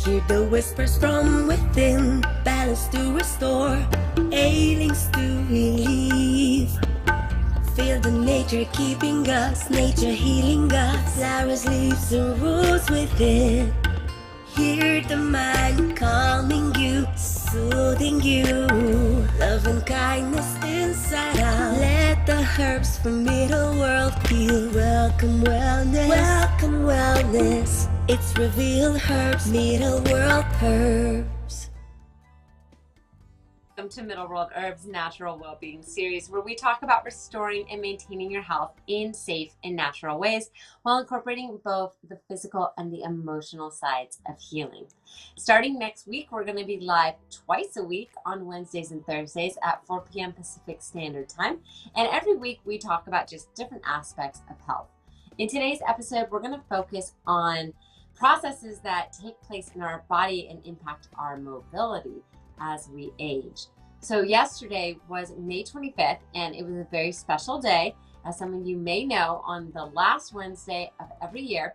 Hear the whispers from within, balance to restore, ailings to relieve. Feel the nature keeping us, nature healing us, flowers, leaves, and roots within. Hear the mind calming you, soothing you, love and kindness inside out. Let the herbs from middle world heal. Welcome wellness, welcome wellness. It's revealed herbs, middle world herbs. Welcome to Middle World Herbs Natural Wellbeing Series, where we talk about restoring and maintaining your health in safe and natural ways while incorporating both the physical and the emotional sides of healing. Starting next week, we're going to be live twice a week on Wednesdays and Thursdays at 4 p.m. Pacific Standard Time. And every week we talk about just different aspects of health. In today's episode, we're going to focus on processes that take place in our body and impact our mobility as we age. So yesterday was May 25th, and it was a very special day. As some of you may know, on the last Wednesday of every year,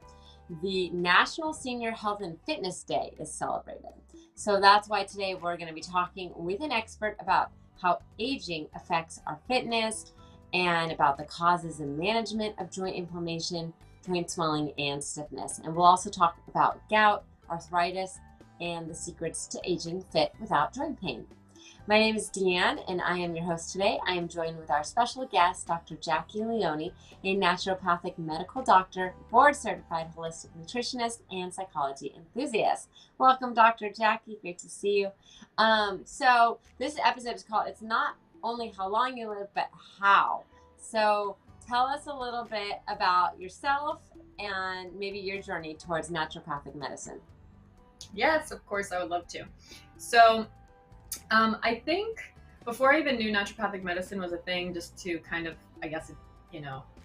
the National Senior Health and Fitness Day is celebrated. So that's why today we're going to be talking with an expert about how aging affects our fitness and about the causes and management of joint inflammation, joint swelling, and stiffness. And we'll also talk about gout, arthritis, and the secrets to aging fit without joint pain. My name is Deanne, and I am your host today. I am joined with our special guest, Dr. Jacquie Leone, a naturopathic medical doctor, board-certified holistic nutritionist, and psychology enthusiast. Welcome, Dr. Jacquie. Great to see you. So this episode is called, it's not only how long you live, but how. So tell us a little bit about yourself and maybe your journey towards naturopathic medicine. Yes, of course, I would love to. So I think before I even knew naturopathic medicine was a thing, just to kind of, I guess,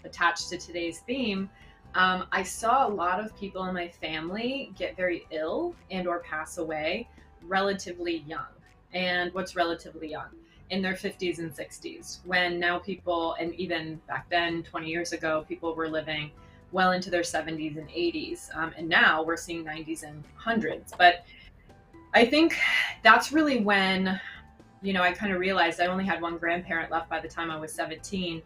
attach to today's theme, I saw a lot of people in my family get very ill and or pass away relatively young. And what's relatively young? In their 50s and 60s, when now people, and even back then, 20 years ago, people were living well into their 70s and 80s. And now we're seeing 90s and 100s. But I think that's really when, I kind of realized I only had one grandparent left by the time I was 17.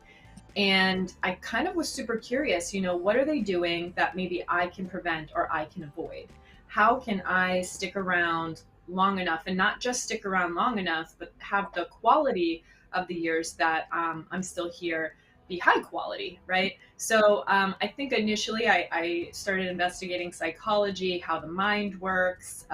And I kind of was super curious, what are they doing that maybe I can prevent or I can avoid? How can I stick around long enough, and not just stick around long enough, but have the quality of the years that I'm still here be high quality, right? So I think initially I started investigating psychology, how the mind works,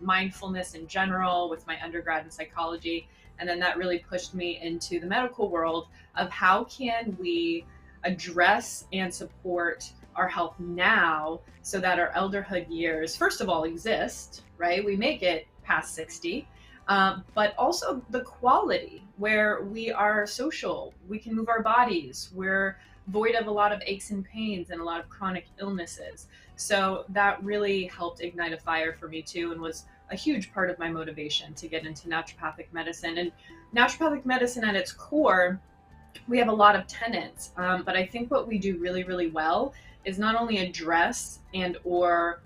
mindfulness in general with my undergrad in psychology. And then that really pushed me into the medical world of how can we address and support our health now so that our elderhood years, first of all, exist, right? We make it past 60, but also the quality where we are social, we can move our bodies, we're void of a lot of aches and pains and a lot of chronic illnesses. So that really helped ignite a fire for me too, and was a huge part of my motivation to get into naturopathic medicine. And naturopathic medicine at its core, we have a lot of tenets, but I think what we do really, really well is not only address and or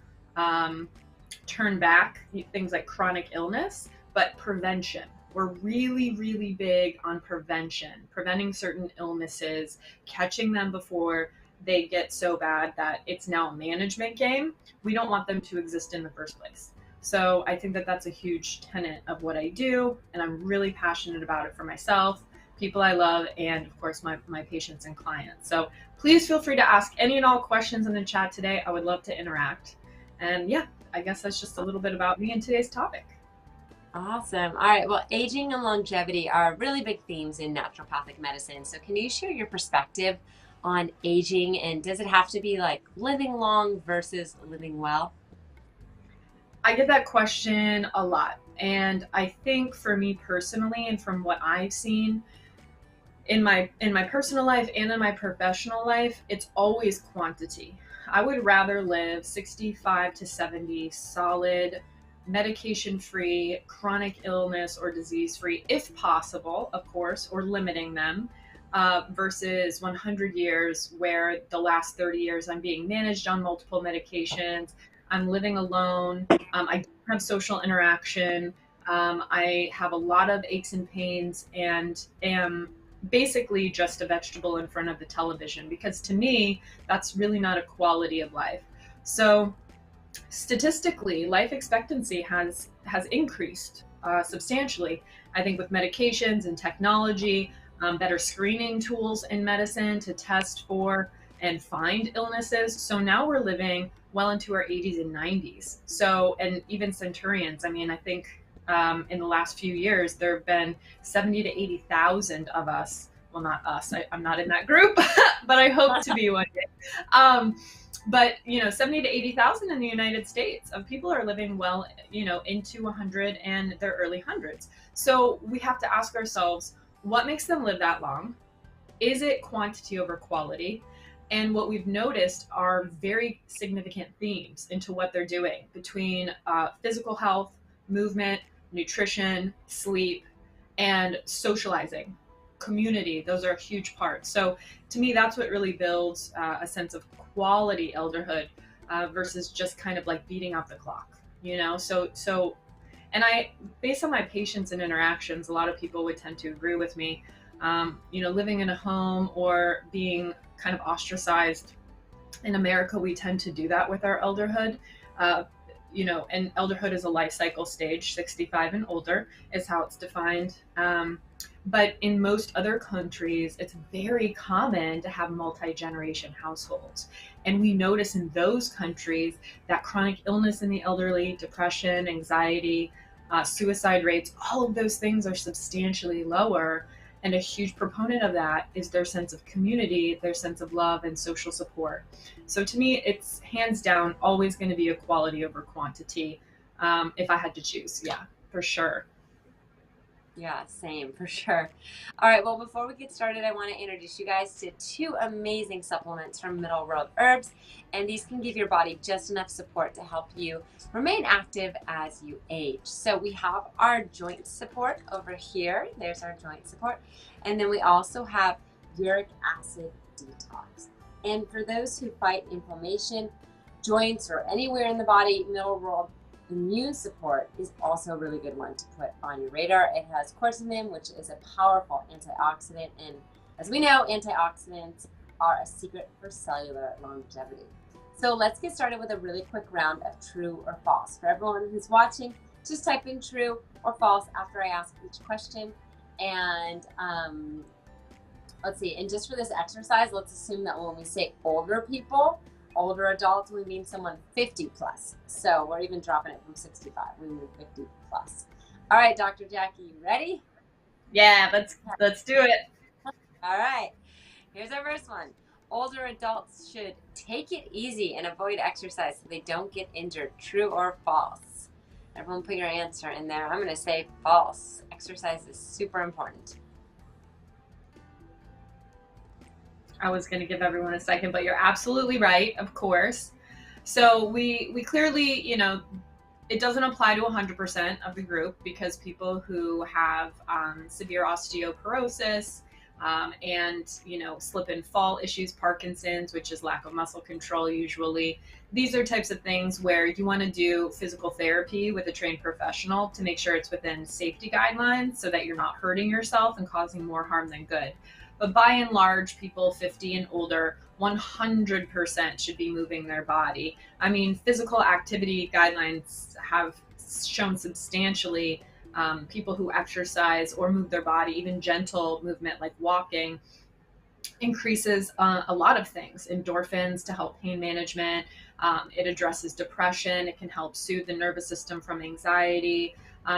turn back things like chronic illness, but prevention. We're really, really big on prevention, preventing certain illnesses, catching them before they get so bad that it's now a management game. We don't want them to exist in the first place. So I think that that's a huge tenet of what I do, and I'm really passionate about it for myself, people I love, and of course my patients and clients. So please feel free to ask any and all questions in the chat today. I would love to interact. And yeah, I guess that's just a little bit about me and today's topic. Awesome. All right. Well, aging and longevity are really big themes in naturopathic medicine. So can you share your perspective on aging, and does it have to be like living long versus living well? I get that question a lot. And I think for me personally, and from what I've seen in my personal life and in my professional life, it's always quantity. I would rather live 65 to 70 solid, medication-free, chronic illness or disease-free, if possible, of course, or limiting them, versus 100 years where the last 30 years I'm being managed on multiple medications. I'm living alone. I don't have social interaction. I have a lot of aches and pains and am basically just a vegetable in front of the television, because to me, that's really not a quality of life. So statistically, life expectancy has increased substantially. I think with medications and technology, better screening tools in medicine to test for and find illnesses. So now we're living well into our 80s and 90s. So, and even centurions. I mean, I think in the last few years, there have been 70 to 80,000 of us. Well, not us. I'm not in that group, but I hope to be one day. But 70 to 80,000 in the United States of people are living well, into 100 and their early hundreds. So we have to ask ourselves, what makes them live that long? Is it quantity over quality? And what we've noticed are very significant themes into what they're doing between physical health, movement, nutrition, sleep, and socializing, community. Those are a huge part. So to me, that's what really builds a sense of quality elderhood versus just kind of like beating out the clock, So, and based on my patients and interactions, a lot of people would tend to agree with me. Living in a home or being kind of ostracized in America, we tend to do that with our elderhood. And elderhood is a life cycle stage, 65 and older is how it's defined. But in most other countries, it's very common to have multi-generation households. And we notice in those countries that chronic illness in the elderly, depression, anxiety, suicide rates, all of those things are substantially lower. And a huge proponent of that is their sense of community, their sense of love and social support. So to me, it's hands down always going to be a quality over quantity. If I had to choose, yeah, for sure. Yeah, same, for sure. All right, well, before we get started, I want to introduce you guys to two amazing supplements from Middle World Herbs, and these can give your body just enough support to help you remain active as you age. So we have our joint support over here. There's our joint support. And then we also have uric acid detox. And for those who fight inflammation, joints, or anywhere in the body, Middle World Immune Support is also a really good one to put on your radar. It has quercetin, which is a powerful antioxidant, and as we know, antioxidants are a secret for cellular longevity. So let's get started with a really quick round of true or false. For everyone who's watching, just type in true or false after I ask each question. And let's see, and just for this exercise, let's assume that when we say older people, older adults, we mean someone 50 plus. So we're even dropping it from 65. We mean 50 plus. All right, Dr. Jacquie, you ready? Yeah, let's do it. All right. Here's our first one. Older adults should take it easy and avoid exercise so they don't get injured. True or false? Everyone put your answer in there. I'm going to say false. Exercise is super important. I was going to give everyone a second, but you're absolutely right, of course. So we clearly, it doesn't apply to 100% of the group, because people who have severe osteoporosis and, slip and fall issues, Parkinson's, which is lack of muscle control usually, these are types of things where you want to do physical therapy with a trained professional to make sure it's within safety guidelines so that you're not hurting yourself and causing more harm than good. But by and large, people 50 and older, 100% should be moving their body. I mean, physical activity guidelines have shown substantially people who exercise or move their body, even gentle movement like walking, increases a lot of things. Endorphins to help pain management. It addresses depression. It can help soothe the nervous system from anxiety.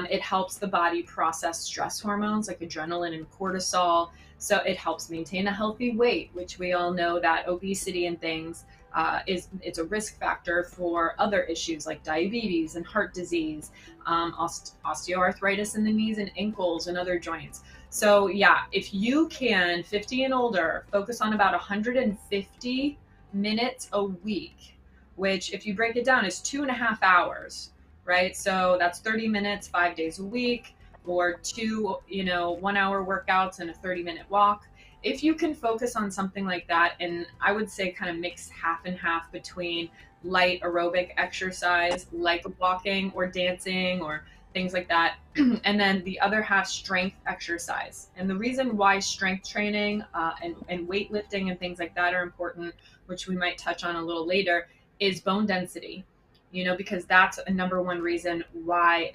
It helps the body process stress hormones like adrenaline and cortisol. So it helps maintain a healthy weight, which we all know that obesity and things it's a risk factor for other issues like diabetes and heart disease, osteoarthritis in the knees and ankles and other joints. So yeah, if you can, 50 and older, focus on about 150 minutes a week, which if you break it down is 2.5 hours, right? So that's 30 minutes, 5 days a week, or two, 1 hour workouts and a 30-minute walk. if you can focus on something like that, and I would say kind of mix half and half between light aerobic exercise like walking or dancing or things like that, and then the other half strength exercise. And the reason why strength training and weightlifting and things like that are important, which we might touch on a little later, is bone density. Because that's a number one reason why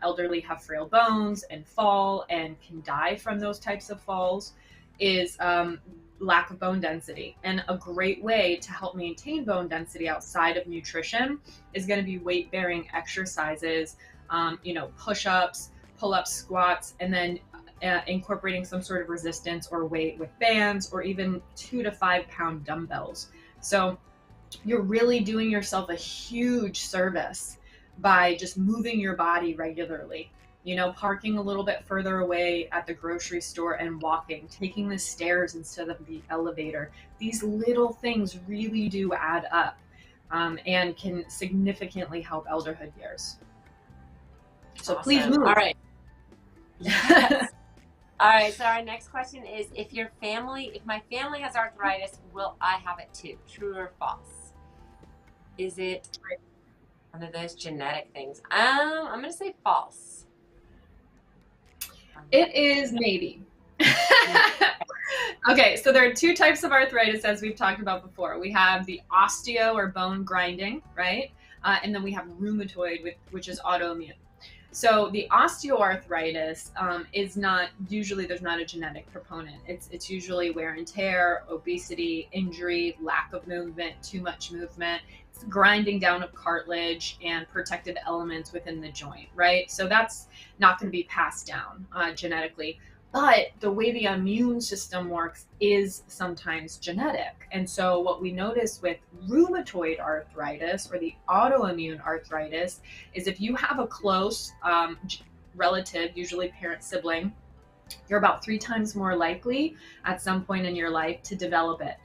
elderly have frail bones and fall and can die from those types of falls, is lack of bone density. And a great way to help maintain bone density outside of nutrition is going to be weight bearing exercises, push-ups, pull-ups, squats, and then incorporating some sort of resistance or weight with bands, or even 2 to 5 pound dumbbells. So you're really doing yourself a huge service by just moving your body regularly. Parking a little bit further away at the grocery store and walking, taking the stairs instead of the elevator. These little things really do add up, and can significantly help elderhood years. So Awesome. Please move. All right. Yes. All right. So our next question is, if my family has arthritis, will I have it too? True or false? Is it one of those genetic things? I'm going to say false. It is maybe. Okay, so there are two types of arthritis, as we've talked about before. We have the osteo or bone grinding, right? And then we have rheumatoid, which is autoimmune. So the osteoarthritis is not, usually there's not a genetic proponent. It's usually wear and tear, obesity, injury, lack of movement, too much movement. It's grinding down of cartilage and protective elements within the joint, right? So that's not going to be passed down genetically. But the way the immune system works is sometimes genetic. And so what we notice with rheumatoid arthritis or the autoimmune arthritis is if you have a close relative, usually parent sibling, you're about 3 times more likely at some point in your life to develop it.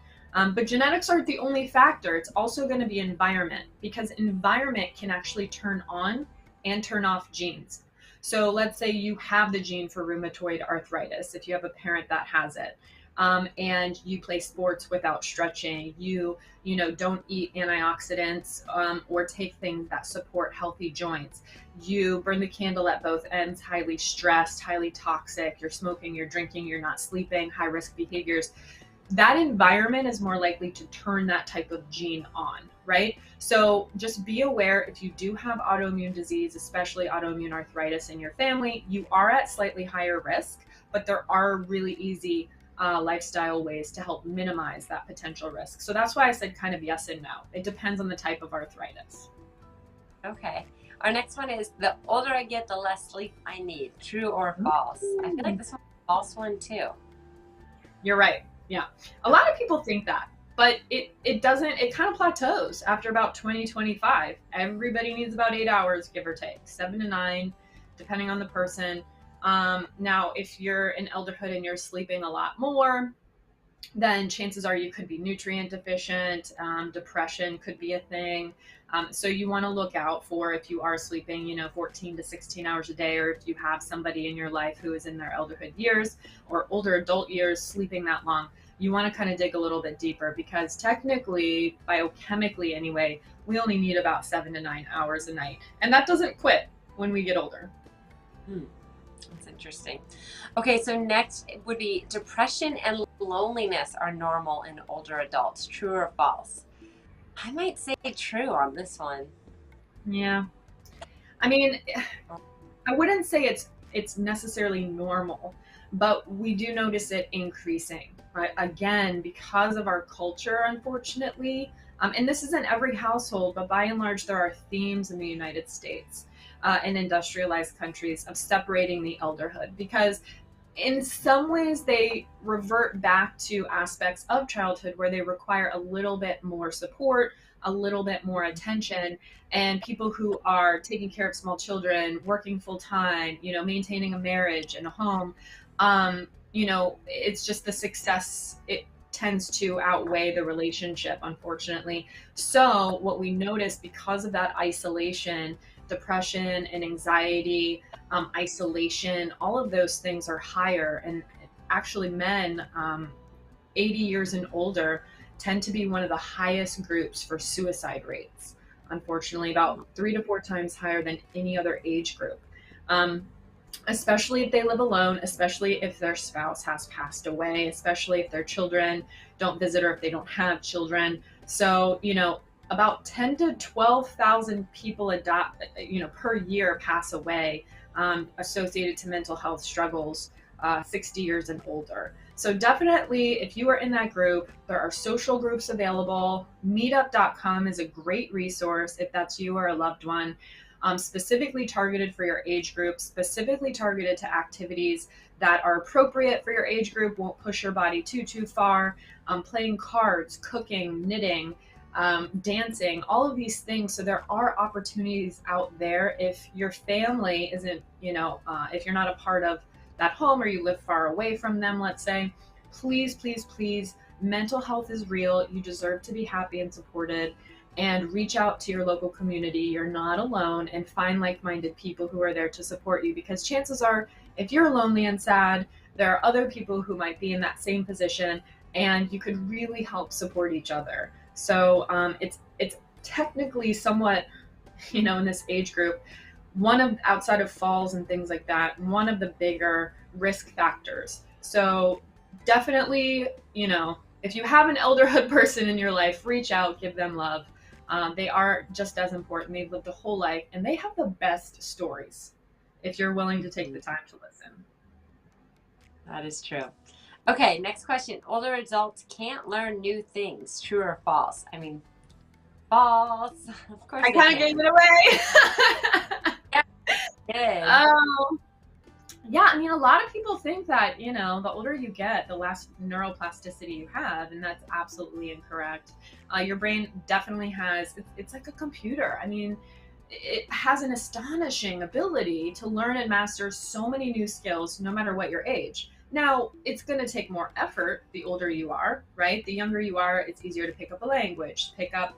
But genetics aren't the only factor. It's also going to be environment, because environment can actually turn on and turn off genes. So let's say you have the gene for rheumatoid arthritis, if you have a parent that has it, and you play sports without stretching, you don't eat antioxidants or take things that support healthy joints, you burn the candle at both ends, highly stressed, highly toxic, you're smoking, you're drinking, you're not sleeping, high risk behaviors, that environment is more likely to turn that type of gene on, right? So just be aware, if you do have autoimmune disease, especially autoimmune arthritis in your family, you are at slightly higher risk, but there are really easy lifestyle ways to help minimize that potential risk. So that's why I said kind of yes and no. It depends on the type of arthritis. Okay. Our next one is, the older I get, the less sleep I need. True or false? I feel like this one's a false one too. You're right. Yeah. A lot of people think that, but it doesn't, it kind of plateaus after about 20-25. Everybody needs about 8 hours, give or take, 7 to 9, depending on the person. Now, if you're in elderhood and you're sleeping a lot more, then chances are you could be nutrient deficient. Depression could be a thing. So you want to look out for, if you are sleeping, 14 to 16 hours a day, or if you have somebody in your life who is in their elderhood years or older adult years sleeping that long, you want to kind of dig a little bit deeper, because technically, biochemically anyway, we only need about 7 to 9 hours a night. And that doesn't quit when we get older. That's interesting. Okay, so next would be, depression and loneliness are normal in older adults. True or false? I might say true on this one. Yeah. I mean, I wouldn't say it's necessarily normal, but we do notice it increasing, right? Again, because of our culture, unfortunately, and this isn't every household, but by and large, there are themes in the United States and industrialized countries of separating the elderhood, because in some ways they revert back to aspects of childhood where they require a little bit more support, a little bit more attention, and people who are taking care of small children, working full time, maintaining a marriage and a home, it's just the success, it tends to outweigh the relationship, unfortunately. So what we notice, because of that isolation, depression and anxiety, isolation, all of those things are higher. And actually men 80 years and older tend to be one of the highest groups for suicide rates. Unfortunately, about 3 to 4 times higher than any other age group. Especially if they live alone, especially if their spouse has passed away, especially if their children don't visit or if they don't have children. So, about 10 to 12,000 people per year pass away associated to mental health struggles, 60 years and older. So definitely, if you are in that group, there are social groups available. Meetup.com is a great resource if that's you or a loved one. Specifically targeted for your age group, specifically targeted to activities that are appropriate for your age group, won't push your body too far. Playing cards, cooking, knitting, dancing, all of these things. So there are opportunities out there. If your family isn't, if you're not a part of that home or you live far away from them, let's say, please, please, please, mental health is real. You deserve to be happy and supported. And reach out to your local community. You're not alone, and find like-minded people who are there to support you, because chances are, if you're lonely and sad, there are other people who might be in that same position, and you could really help support each other. So it's technically somewhat, in this age group, outside of falls and things like that, one of the bigger risk factors. So definitely, if you have an elderhood person in your life, reach out, give them love. They are just as important. They've lived a whole life, and they have the best stories if you're willing to take the time to listen. That is true. Okay, next question. Older adults can't learn new things. True or false? I mean, false. Of course I kind of gave it away. Yeah. Yeah, I mean, a lot of people think that, the older you get, the less neuroplasticity you have, and that's absolutely incorrect. Your brain definitely has, it's like a computer. I mean, it has an astonishing ability to learn and master so many new skills, no matter what your age. Now, it's going to take more effort the older you are, right? The younger you are, it's easier to pick up a language, pick up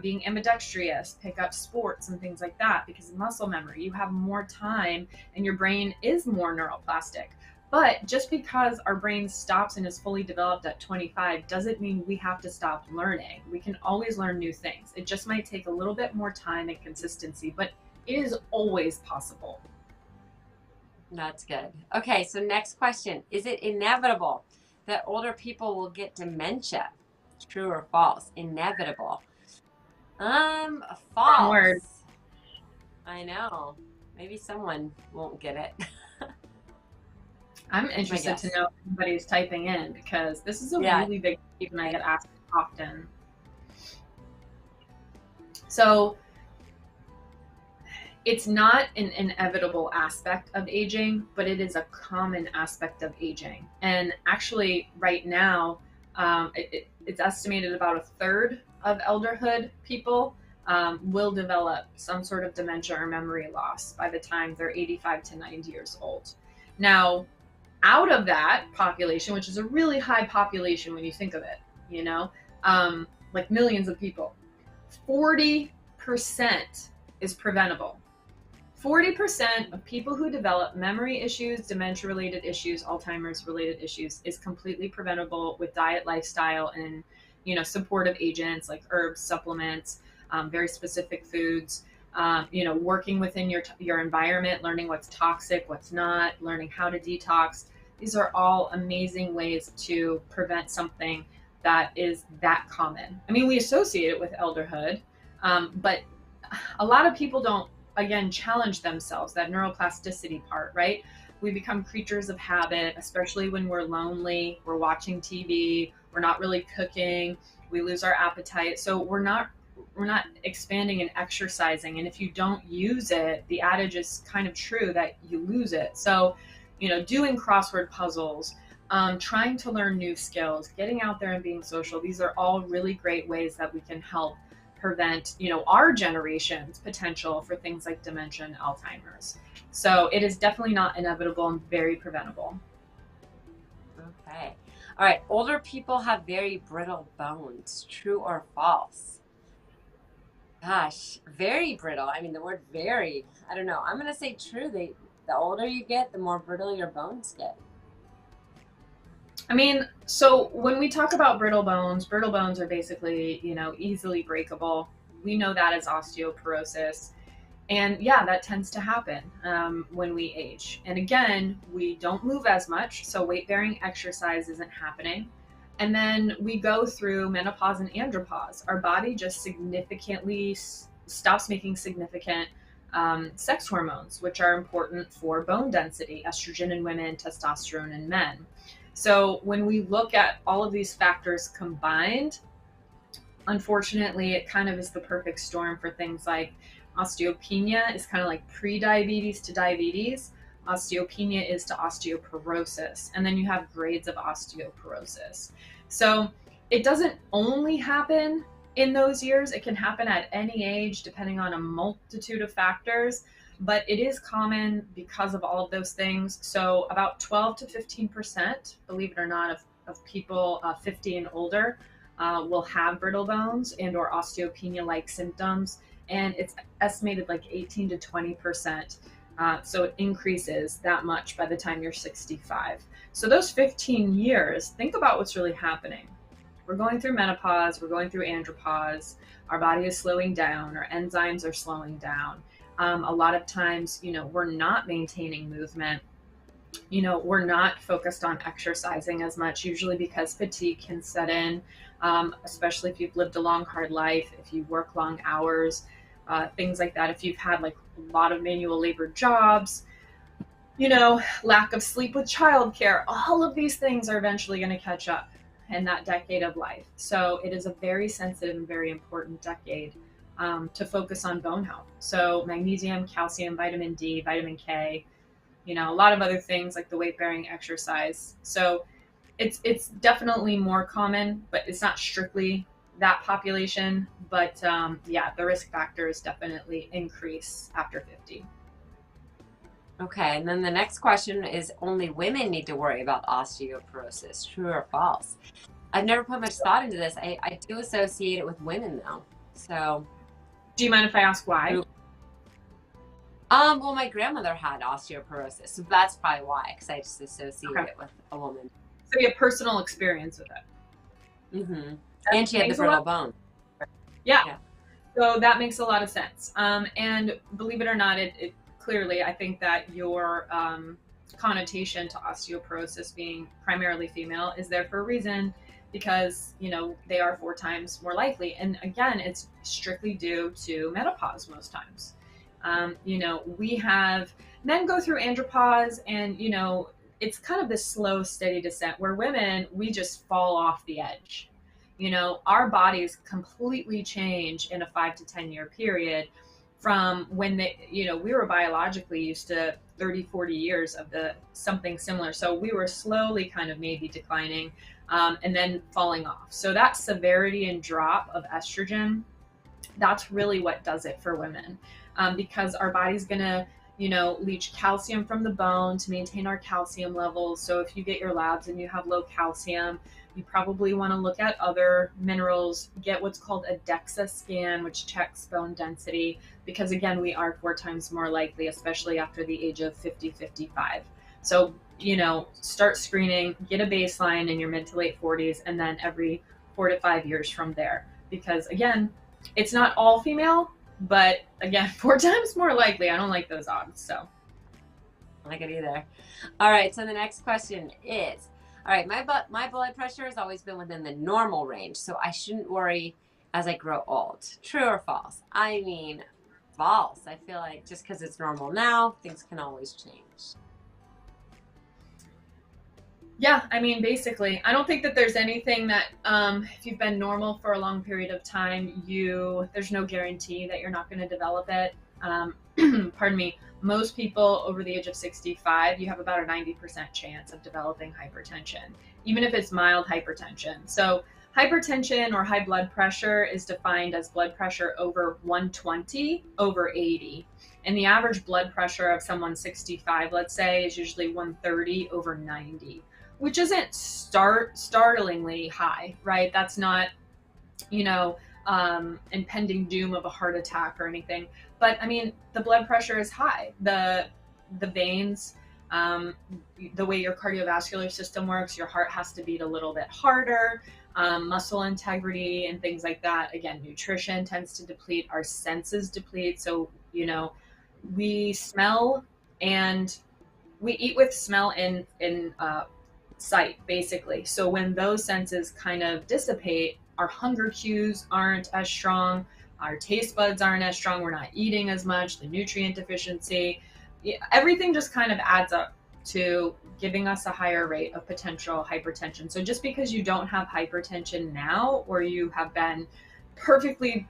being ambidextrous, pick up sports and things like that, because of muscle memory. You have more time and your brain is more neuroplastic. But just because our brain stops and is fully developed at 25 doesn't mean we have to stop learning. We can always learn new things. It just might take a little bit more time and consistency, but it is always possible. That's good. Okay, so next question. Is it inevitable that older people will get dementia? True or false? Inevitable. False. Wrong word. I know. Maybe someone won't get it. I'm interested to know if anybody's typing in, because this is a really big question I get asked often. So it's not an inevitable aspect of aging, but it is a common aspect of aging. And actually right now, it's estimated about 1/3 of elderhood people will develop some sort of dementia or memory loss by the time they're 85 to 90 years old. Now, out of that population, which is a really high population when you think of it, like millions of people, 40% is preventable. 40% of people who develop memory issues, dementia-related issues, Alzheimer's-related issues is completely preventable with diet, lifestyle, and supportive agents like herbs, supplements, very specific foods, working within your environment, learning what's toxic, what's not, learning how to detox. These are all amazing ways to prevent something that is that common. I mean, we associate it with elderhood, but a lot of people don't, again, challenge themselves, that neuroplasticity part, right? We become creatures of habit, especially when we're lonely, we're watching TV, we're not really cooking, we lose our appetite. So we're not expanding and exercising. And if you don't use it, the adage is kind of true that you lose it. So, doing crossword puzzles, trying to learn new skills, getting out there and being social, these are all really great ways that we can help prevent, our generation's potential for things like dementia and Alzheimer's. So it is definitely not inevitable and very preventable. Okay. All right. Older people have very brittle bones. True or false? Gosh, very brittle. I mean, the word very, I don't know. I'm going to say true. The older you get, the more brittle your bones get. I mean, so when we talk about brittle bones are basically, easily breakable. We know that as osteoporosis. And yeah, that tends to happen when we age. And again, we don't move as much, so weight bearing exercise isn't happening. And then we go through menopause and andropause. Our body just significantly stops making significant sex hormones, which are important for bone density, estrogen in women, testosterone in men. So when we look at all of these factors combined, unfortunately, it kind of is the perfect storm for things like osteopenia is kind of like pre-diabetes to diabetes. Osteopenia is to osteoporosis. And then you have grades of osteoporosis. So it doesn't only happen in those years. It can happen at any age, depending on a multitude of factors. But it is common because of all of those things. So about 12 to 15%, believe it or not, of people 50 and older will have brittle bones and or osteopenia-like symptoms. And it's estimated like 18 to 20%. So it increases that much by the time you're 65. So those 15 years, think about what's really happening. We're going through menopause, we're going through andropause, our body is slowing down, our enzymes are slowing down. A lot of times, we're not maintaining movement. We're not focused on exercising as much, usually because fatigue can set in, especially if you've lived a long, hard life, if you work long hours, things like that. If you've had like a lot of manual labor jobs, lack of sleep with childcare, all of these things are eventually going to catch up in that decade of life. So it is a very sensitive and very important decade to focus on bone health. So magnesium, calcium, vitamin D, vitamin K, a lot of other things like the weight bearing exercise. So it's definitely more common, but it's not strictly that population. But yeah, the risk factors definitely increase after 50. Okay, and then the next question is, only women need to worry about osteoporosis, true or false? I've never put much thought into this. I do associate it with women though. So do you mind if I ask why? Well, my grandmother had osteoporosis, so that's probably why, because I just associate it with a woman. So you have personal experience with it. Mm-hmm. And she had the brittle bone. Yeah. So that makes a lot of sense. And believe it or not, it clearly, I think that your connotation to osteoporosis being primarily female is there for a reason, because they are 4 times more likely. And again, it's strictly due to menopause most times. We have men go through andropause, and it's kind of this slow, steady descent, where women, we just fall off the edge. Our bodies completely change in a 5 to 10 year period from when we were biologically used to 30, 40 years of something similar. So we were slowly kind of maybe declining and then falling off. So that severity and drop of estrogen, that's really what does it for women, because our body's going to leach calcium from the bone to maintain our calcium levels. So if you get your labs and you have low calcium, you probably want to look at other minerals, get what's called a DEXA scan, which checks bone density, because again, we are 4 times more likely, especially after the age of 50, 55. So, start screening, get a baseline in your mid to late 40s, and then every 4 to 5 years from there. Because again, it's not all female, but again, 4 times more likely. I don't like those odds, so. I don't like it either. All right, so the next question is, all right, my blood pressure has always been within the normal range, so I shouldn't worry as I grow old. True or false? I mean, false. I feel like just because it's normal now, things can always change. Yeah, I mean, basically, I don't think that there's anything that, if you've been normal for a long period of time, there's no guarantee that you're not going to develop it. Pardon me. Most people over the age of 65, you have about a 90% chance of developing hypertension, even if it's mild hypertension. So hypertension or high blood pressure is defined as blood pressure over 120 over 80. And the average blood pressure of someone 65, let's say, is usually 130 over 90, which isn't startlingly high, right? That's not, impending doom of a heart attack or anything. But I mean, the blood pressure is high. The veins The way your cardiovascular system works, your heart has to beat a little bit harder. Muscle integrity and things like that. Again, nutrition tends to deplete, our senses deplete. So, we smell and we eat with smell in sight, basically. So when those senses kind of dissipate, our hunger cues aren't as strong, our taste buds aren't as strong, we're not eating as much, the nutrient deficiency, everything just kind of adds up to giving us a higher rate of potential hypertension. So just because you don't have hypertension now, or you have been perfectly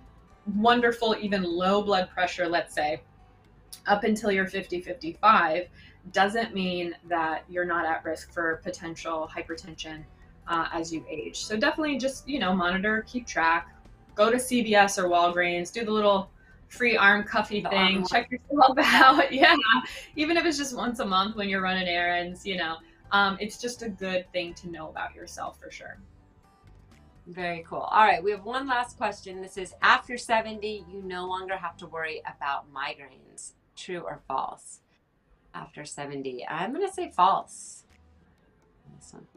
wonderful, even low blood pressure, let's say, up until you're 50, 55, doesn't mean that you're not at risk for potential hypertension as you age. So definitely just, monitor, keep track, go to CVS or Walgreens, do the little free arm cuffy thing, check yourself out. Yeah. Even if it's just once a month when you're running errands, it's just a good thing to know about yourself for sure. Very cool. All right, we have one last question. This is, after 70, you no longer have to worry about migraines. True or false? After 70, I'm going to say false. This one.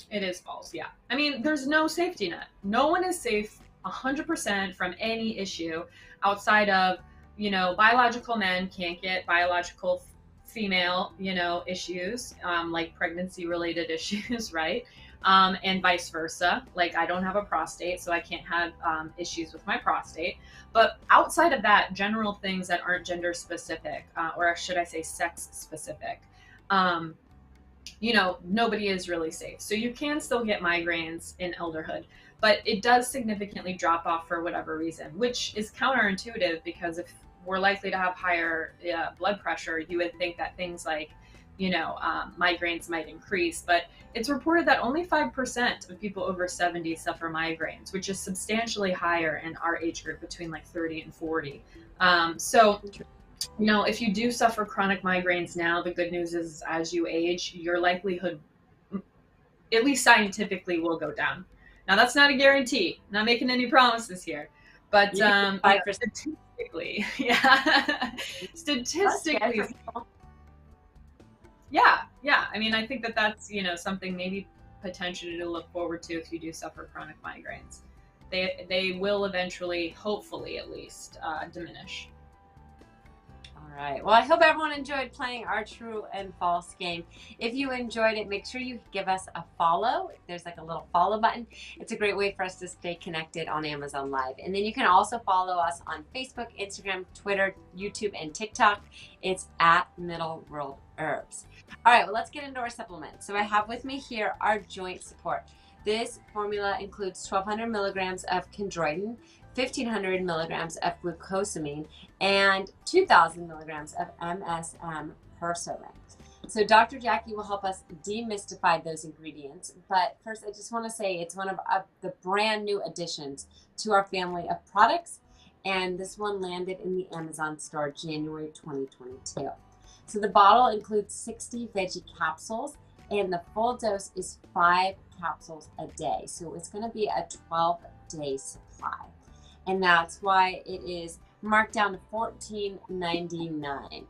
It is false, yeah. I mean, there's no safety net. No one is safe 100% from any issue outside of, biological men can't get biological female, issues, like pregnancy-related issues, right? And vice versa. Like, I don't have a prostate, so I can't have issues with my prostate. But outside of that, general things that aren't gender specific, or should I say sex specific, nobody is really safe. So you can still get migraines in elderhood, but it does significantly drop off for whatever reason, which is counterintuitive, because if we're likely to have higher blood pressure, you would think that things like, migraines might increase. But it's reported that only 5% of people over 70 suffer migraines, which is substantially higher in our age group between like 30 and 40. So if you do suffer chronic migraines now, the good news is as you age, your likelihood, at least scientifically, will go down. Now, that's not a guarantee. I'm not making any promises here. But statistically, statistically, yeah. I mean, I think that's, something maybe potentially to look forward to if you do suffer chronic migraines. They will eventually, hopefully at least, diminish. All right. Well, I hope everyone enjoyed playing our true and false game. If you enjoyed it, make sure you give us a follow. There's like a little follow button. It's a great way for us to stay connected on Amazon Live. And then you can also follow us on Facebook, Instagram, Twitter, YouTube, and TikTok. It's at Middle World Herbs. All right. Well, let's get into our supplements. So I have with me here our joint support. This formula includes 1,200 milligrams of chondroitin, 1,500 milligrams of glucosamine, and 2,000 milligrams of MSM per serving. So Dr. Jacquie will help us demystify those ingredients. But first, I just want to say it's one of the brand new additions to our family of products. And this one landed in the Amazon store January 2022. So the bottle includes 60 veggie capsules, and the full dose is 5 capsules a day. So it's going to be a 12-day supply. And that's why it is marked down to $14.99.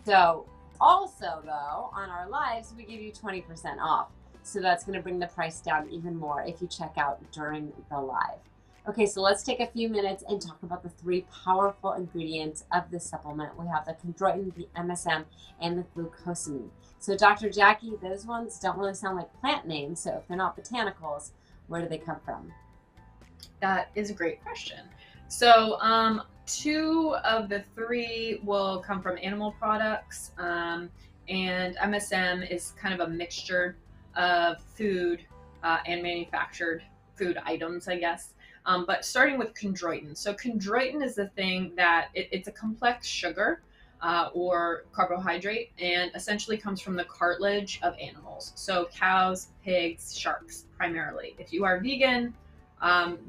So also, though, on our lives, we give you 20% off. So that's going to bring the price down even more if you check out during the live. Okay, so let's take a few minutes and talk about the 3 powerful ingredients of this supplement. We have the chondroitin, the MSM, and the glucosamine. So Dr. Jacquie, those ones don't really sound like plant names. So if they're not botanicals, where do they come from? That is a great question. So 2 of the 3 will come from animal products, and MSM is kind of a mixture of food and manufactured food items, I guess. But starting with chondroitin. So chondroitin is the thing that it's a complex sugar or carbohydrate, and essentially comes from the cartilage of animals. So cows, pigs, sharks, primarily. If you are vegan,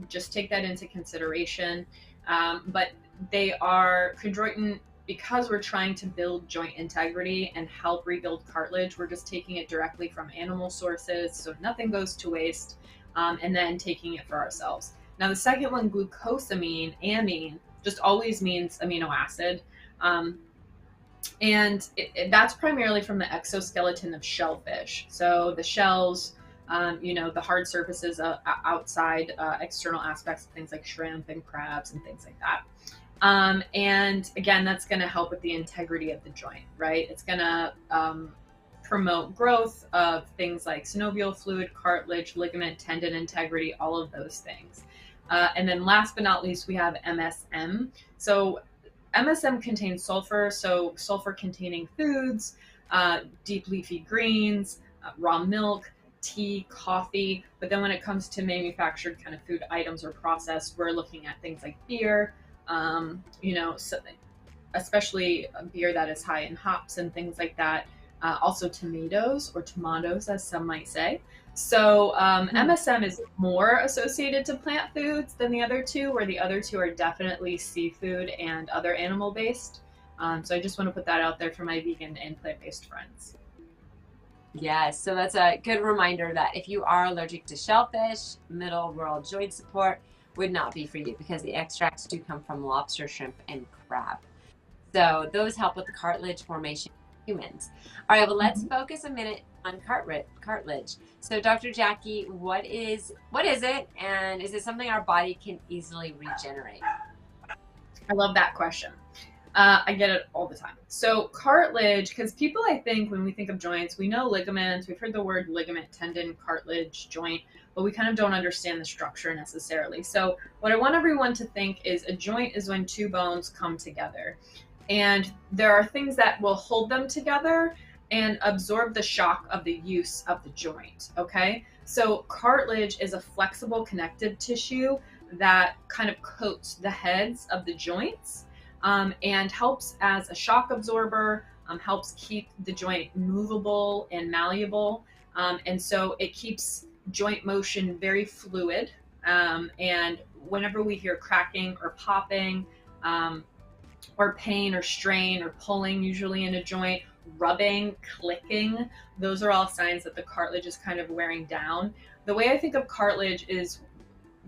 just take that into consideration. But they are chondroitin, because we're trying to build joint integrity and help rebuild cartilage. We're just taking it directly from animal sources, so nothing goes to waste, and then taking it for ourselves. Now, the second one, glucosamine amine, just always means amino acid. And that's primarily from the exoskeleton of shellfish. So the shells, the hard surfaces outside external aspects of things like shrimp and crabs and things like that. And again, that's going to help with the integrity of the joint, right? It's going to promote growth of things like synovial fluid, cartilage, ligament, tendon integrity, all of those things. And then last but not least, we have MSM. So MSM contains sulfur, so sulfur containing foods, deep leafy greens, raw milk, tea, coffee. But then when it comes to manufactured kind of food items or processed, we're looking at things like beer, so, especially a beer that is high in hops and things like that. Also tomatoes, or tomatoes as some might say. So MSM is more associated to plant foods than the other two, where the other two are definitely seafood and other animal based. So I just want to put that out there for my vegan and plant-based friends. Yes, so that's a good reminder that if you are allergic to shellfish, middle world joint support would not be for you, because the extracts do come from lobster, shrimp, and crab. So those help with the cartilage formation in humans. All right, well, let's focus a minute on cartilage. So Dr. Jacquie, what is it, and is it something our body can easily regenerate? I love that question. I get it all the time. So cartilage, because people, I think when we think of joints, we know ligaments, we've heard the word ligament, tendon, cartilage, joint, but we kind of don't understand the structure necessarily. So what I want everyone to think is a joint is when two bones come together. And there are things that will hold them together and absorb the shock of the use of the joint, okay? So cartilage is a flexible connective tissue that kind of coats the heads of the joints, and helps as a shock absorber, helps keep the joint movable and malleable. And so it keeps joint motion very fluid. And whenever we hear cracking or popping, or pain or strain or pulling, usually in a joint, rubbing, clicking, those are all signs that the cartilage is kind of wearing down. The way I think of cartilage is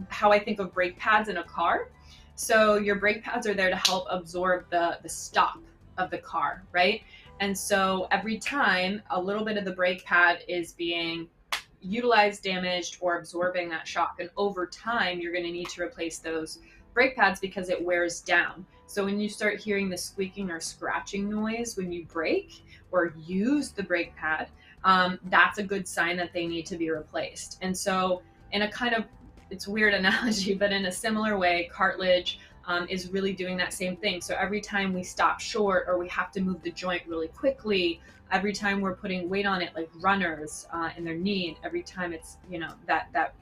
how I think of brake pads in a car. So your brake pads are there to help absorb the stop of the car, right? And so every time a little bit of the brake pad is being utilized, damaged, or absorbing that shock, and over time you're going to need to replace those brake pads because it wears down. So when you start hearing the squeaking or scratching noise when you brake or use the brake pad, that's a good sign that they need to be replaced. And so in a kind of, it's a weird analogy, but in a similar way, cartilage is really doing that same thing. So every time we stop short or we have to move the joint really quickly, every time we're putting weight on it, like runners in their knee, every time it's, that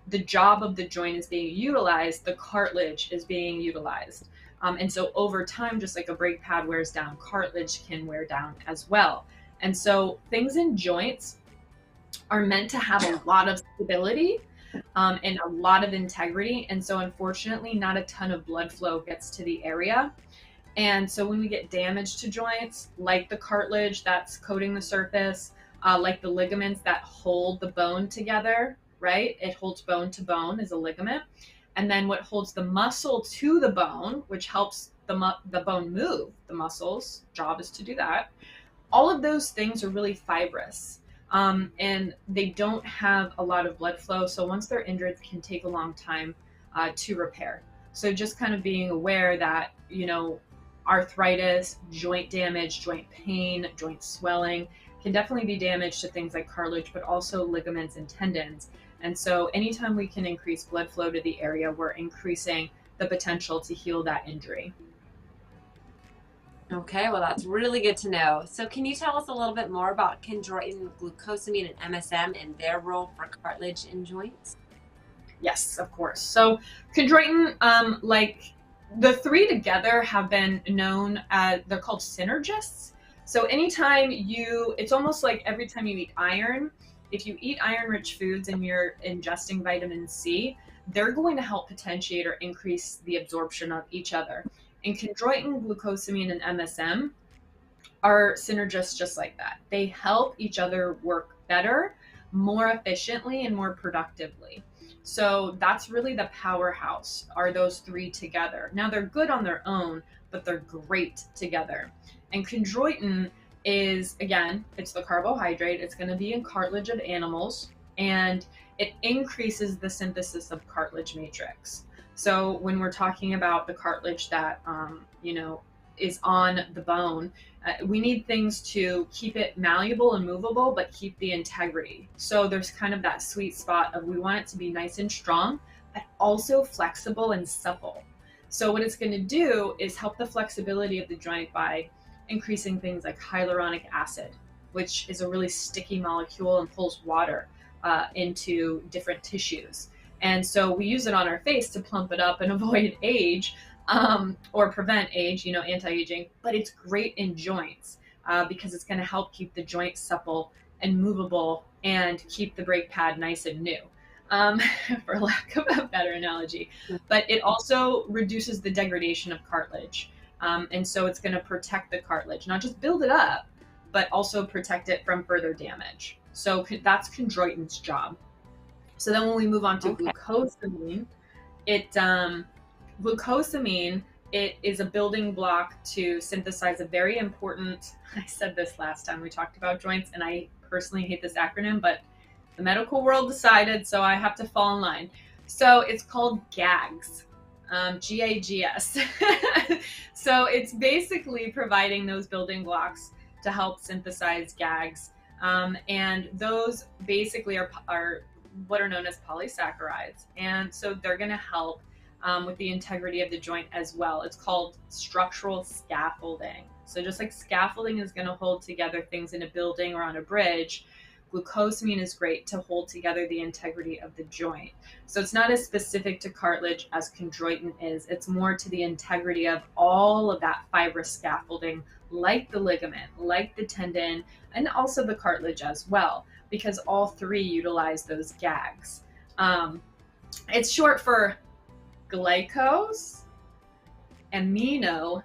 the job of the joint is being utilized, the cartilage is being utilized. And so over time, just like a brake pad wears down, cartilage can wear down as well. And so things in joints are meant to have a lot of stability and a lot of integrity. And so unfortunately, not a ton of blood flow gets to the area. And so when we get damage to joints, like the cartilage that's coating the surface, like the ligaments that hold the bone together, right? It holds bone to bone is a ligament. And then what holds the muscle to the bone, which helps the bone move, the muscle's job is to do that. All of those things are really fibrous. And they don't have a lot of blood flow. So once they're injured, it can take a long time to repair. So just kind of being aware that, arthritis, joint damage, joint pain, joint swelling can definitely be damage to things like cartilage, but also ligaments and tendons. And so anytime we can increase blood flow to the area, we're increasing the potential to heal that injury. Okay, well, that's really good to know. So can you tell us a little bit more about chondroitin, glucosamine, and MSM and their role for cartilage in joints? Yes, of course. So chondroitin, like the three together have been known as, they're called synergists. So anytime it's almost like every time you eat iron, if you eat iron-rich foods and you're ingesting vitamin C, they're going to help potentiate or increase the absorption of each other. And chondroitin, glucosamine, and MSM are synergists just like that. They help each other work better, more efficiently, and more productively. So that's really the powerhouse, are those three together. Now they're good on their own, but they're great together. And chondroitin is, again, it's the carbohydrate. It's going to be in cartilage of animals, and it increases the synthesis of cartilage matrix. So when we're talking about the cartilage that, is on the bone, we need things to keep it malleable and movable, but keep the integrity. So there's kind of that sweet spot of we want it to be nice and strong, but also flexible and supple. So what it's going to do is help the flexibility of the joint by increasing things like hyaluronic acid, which is a really sticky molecule and pulls water into different tissues. And so we use it on our face to plump it up and avoid age, or prevent age, anti-aging, but it's great in joints because it's going to help keep the joint supple and movable and keep the brake pad nice and new, for lack of a better analogy. But it also reduces the degradation of cartilage. And so it's going to protect the cartilage, not just build it up, but also protect it from further damage. So that's chondroitin's job. So then when we move on to glucosamine, glucosamine, it is a building block to synthesize a very important, I said this last time we talked about joints, and I personally hate this acronym, but the medical world decided, so I have to fall in line. So it's called GAGs, GAGS. So it's basically providing those building blocks to help synthesize GAGs. And those basically are what are known as polysaccharides. And so they're going to help with the integrity of the joint as well. It's called structural scaffolding. So just like scaffolding is going to hold together things in a building or on a bridge, glucosamine is great to hold together the integrity of the joint. So it's not as specific to cartilage as chondroitin is. It's more to the integrity of all of that fibrous scaffolding, like the ligament, like the tendon, and also the cartilage as well, because all three utilize those GAGs. It's short for glycose aminoglycans.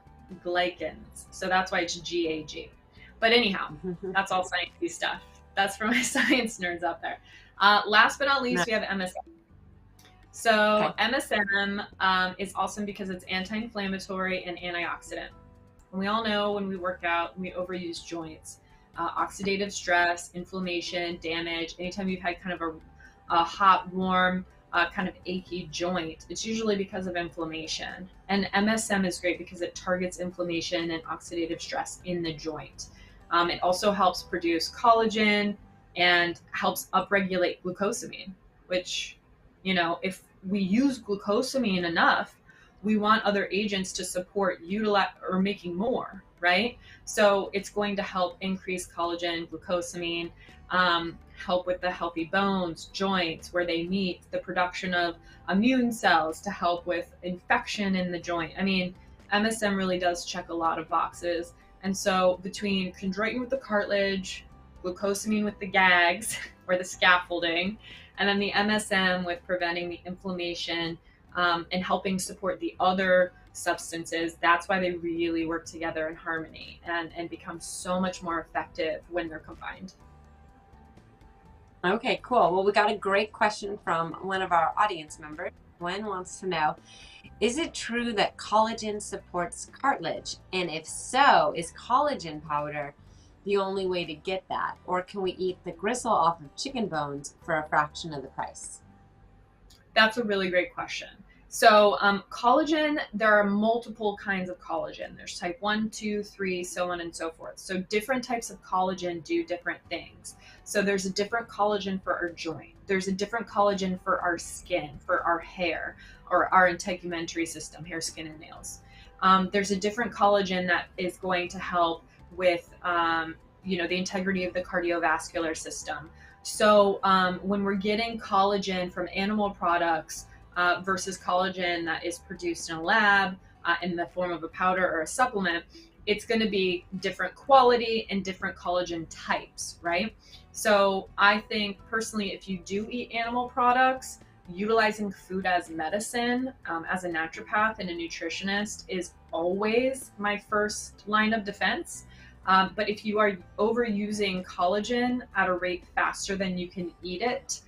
So that's why it's GAG. But anyhow, that's all sciencey stuff. That's for my science nerds out there. Last but not least, we have MSM. So MSM is awesome because it's anti-inflammatory and antioxidant. And we all know when we work out, we overuse joints. Oxidative stress, inflammation, damage. Anytime you've had kind of a hot, warm, kind of achy joint, it's usually because of inflammation. And MSM is great because it targets inflammation and oxidative stress in the joint. It also helps produce collagen and helps upregulate glucosamine, which, if we use glucosamine enough, we want other agents to support making more, right? So it's going to help increase collagen, glucosamine, help with the healthy bones, joints, where they meet, the production of immune cells to help with infection in the joint. I mean, MSM really does check a lot of boxes. And so between chondroitin with the cartilage, glucosamine with the GAGs or the scaffolding, and then the MSM with preventing the inflammation and helping support the other substances, that's why they really work together in harmony and become so much more effective when they're combined. Okay, cool. Well, we got a great question from one of our audience members. Gwen wants to know, is it true that collagen supports cartilage? And if so, is collagen powder the only way to get that? Or can we eat the gristle off of chicken bones for a fraction of the price? That's a really great question. So collagen, there are multiple kinds of collagen. There's type 1, 2, 3, so on and so forth. So different types of collagen do different things. So there's a different collagen for our joint. There's a different collagen for our skin, for our hair, or our integumentary system, hair, skin, and nails. There's a different collagen that is going to help with, the integrity of the cardiovascular system. So when we're getting collagen from animal products versus collagen that is produced in a lab in the form of a powder or a supplement, it's going to be different quality and different collagen types, right? So I think personally, if you do eat animal products, utilizing food as medicine as a naturopath and a nutritionist is always my first line of defense. But if you are overusing collagen at a rate faster than you can eat it,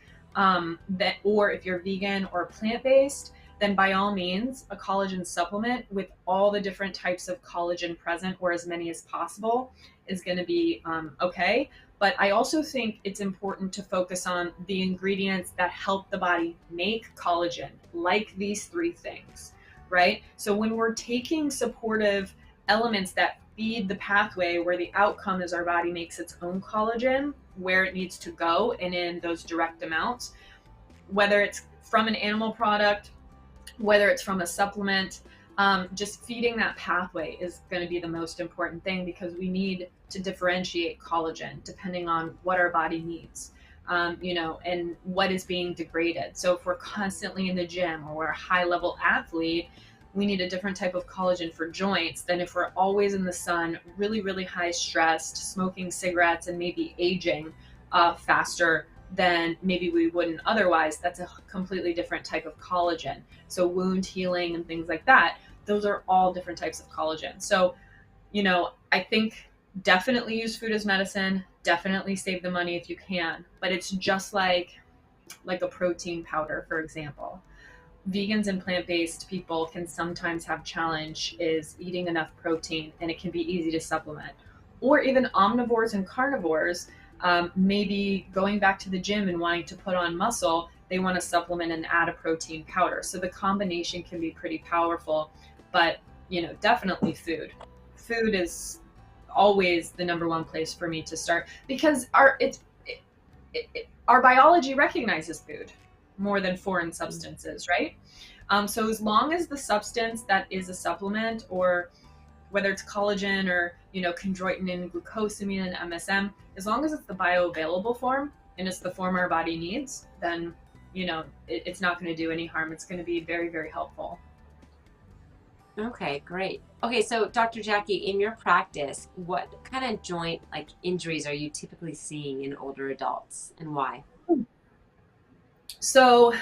or if you're vegan or plant-based, then by all means, a collagen supplement with all the different types of collagen present, or as many as possible, is going to be okay. But I also think it's important to focus on the ingredients that help the body make collagen, like these three things, right? So when we're taking supportive elements that feed the pathway where the outcome is our body makes its own collagen where it needs to go and in those direct amounts, whether it's from an animal product, whether it's from a supplement, just feeding that pathway is going to be the most important thing, because we need to differentiate collagen depending on what our body needs, and what is being degraded. So if we're constantly in the gym or we're a high level athlete, we need a different type of collagen for joints than if we're always in the sun, really, really high stressed, smoking cigarettes, and maybe aging faster than maybe we wouldn't otherwise. That's a completely different type of collagen. So wound healing and things like that, those are all different types of collagen. So, I think definitely use food as medicine, definitely save the money if you can, but it's just like a protein powder, for example. Vegans and plant-based people can sometimes have challenge is eating enough protein, and it can be easy to supplement. Or even omnivores and carnivores, maybe going back to the gym and wanting to put on muscle, they want to supplement and add a protein powder. So the combination can be pretty powerful, but definitely food. Food is always the number one place for me to start, because our biology recognizes food more than foreign substances, right? So as long as the substance that is a supplement, or whether it's collagen or chondroitin and glucosamine and MSM, as long as it's the bioavailable form and it's the form our body needs, then it's not going to do any harm. It's going to be very, very helpful. Okay, great. Okay, so Dr. Jacquie, in your practice, what kind of joint injuries are you typically seeing in older adults, and why? So,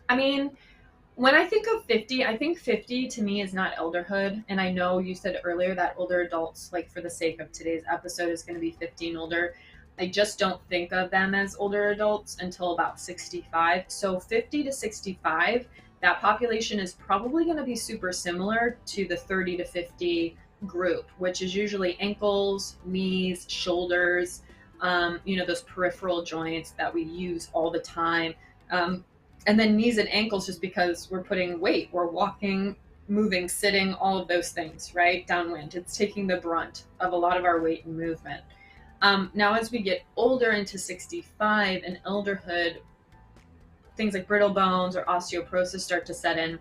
when I think of 50, I think 50 to me is not elderhood. And I know you said earlier that older adults, for the sake of today's episode, is going to be 50 and older. I just don't think of them as older adults until about 65. So 50 to 65, that population is probably going to be super similar to the 30 to 50 group, which is usually ankles, knees, shoulders, those peripheral joints that we use all the time. And then knees and ankles, just because we're putting weight, we're walking, moving, sitting, all of those things, right? Downwind. It's taking the brunt of a lot of our weight and movement. Now, as we get older into 65 and elderhood, things like brittle bones or osteoporosis start to set in.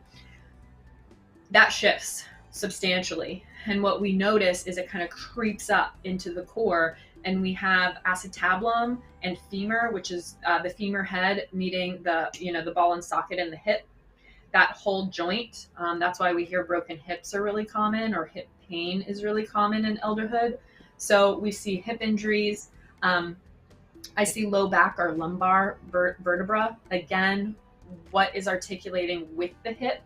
That shifts substantially. And what we notice is it kind of creeps up into the core, and we have acetabulum and femur, which is the femur head meeting the ball and socket in the hip, that whole joint. That's why we hear broken hips are really common, or hip pain is really common in elderhood. So we see hip injuries. I see low back or lumbar vertebra. Again, what is articulating with the hip?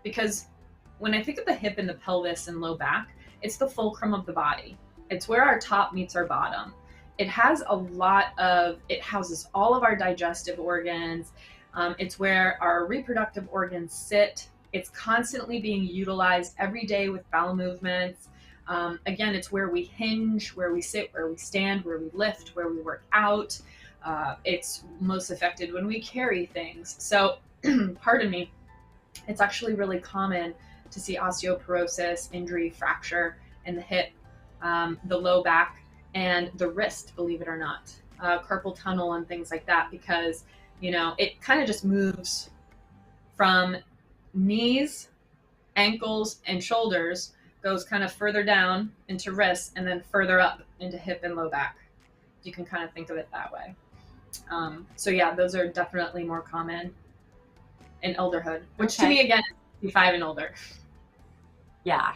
Because when I think of the hip and the pelvis and low back, it's the fulcrum of the body. It's where our top meets our bottom. It houses all of our digestive organs. It's where our reproductive organs sit. It's constantly being utilized every day with bowel movements. Again, it's where we hinge, where we sit, where we stand, where we lift, where we work out. It's most affected when we carry things. So, pardon me, it's actually really common to see osteoporosis, injury, fracture in the hip, the low back, and the wrist, believe it or not, carpal tunnel and things like that, because, it kind of just moves from knees, ankles, and shoulders, goes kind of further down into wrists, and then further up into hip and low back. You can kind of think of it that way. So yeah, those are definitely more common in elderhood, which to me, again, is 55 and older. Yeah.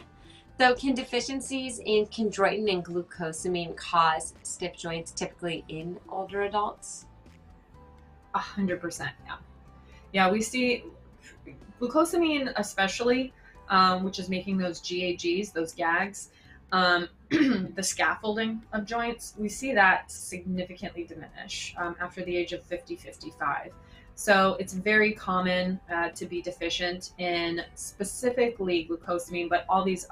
So can deficiencies in chondroitin and glucosamine cause stiff joints typically in older adults? 100%, yeah. Yeah, we see glucosamine especially, which is making those GAGs, those gags, the scaffolding of joints, we see that significantly diminish after the age of 50, 55. So it's very common to be deficient in specifically glucosamine, but all these,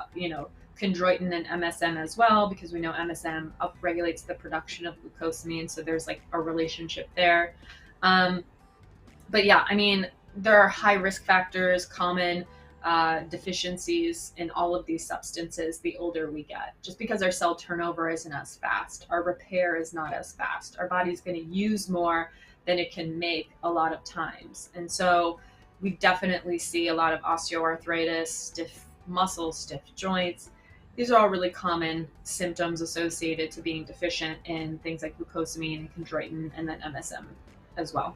chondroitin and MSM as well, because we know MSM upregulates the production of glucosamine. So there's like a relationship there. But yeah, I mean, there are high risk factors, common deficiencies in all of these substances the older we get, just because our cell turnover isn't as fast, our repair is not as fast, our body's going to use more than it can make a lot of times. And so we definitely see a lot of osteoarthritis, stiff muscles, stiff joints. These are all really common symptoms associated to being deficient in things like glucosamine and chondroitin, and then MSM as well.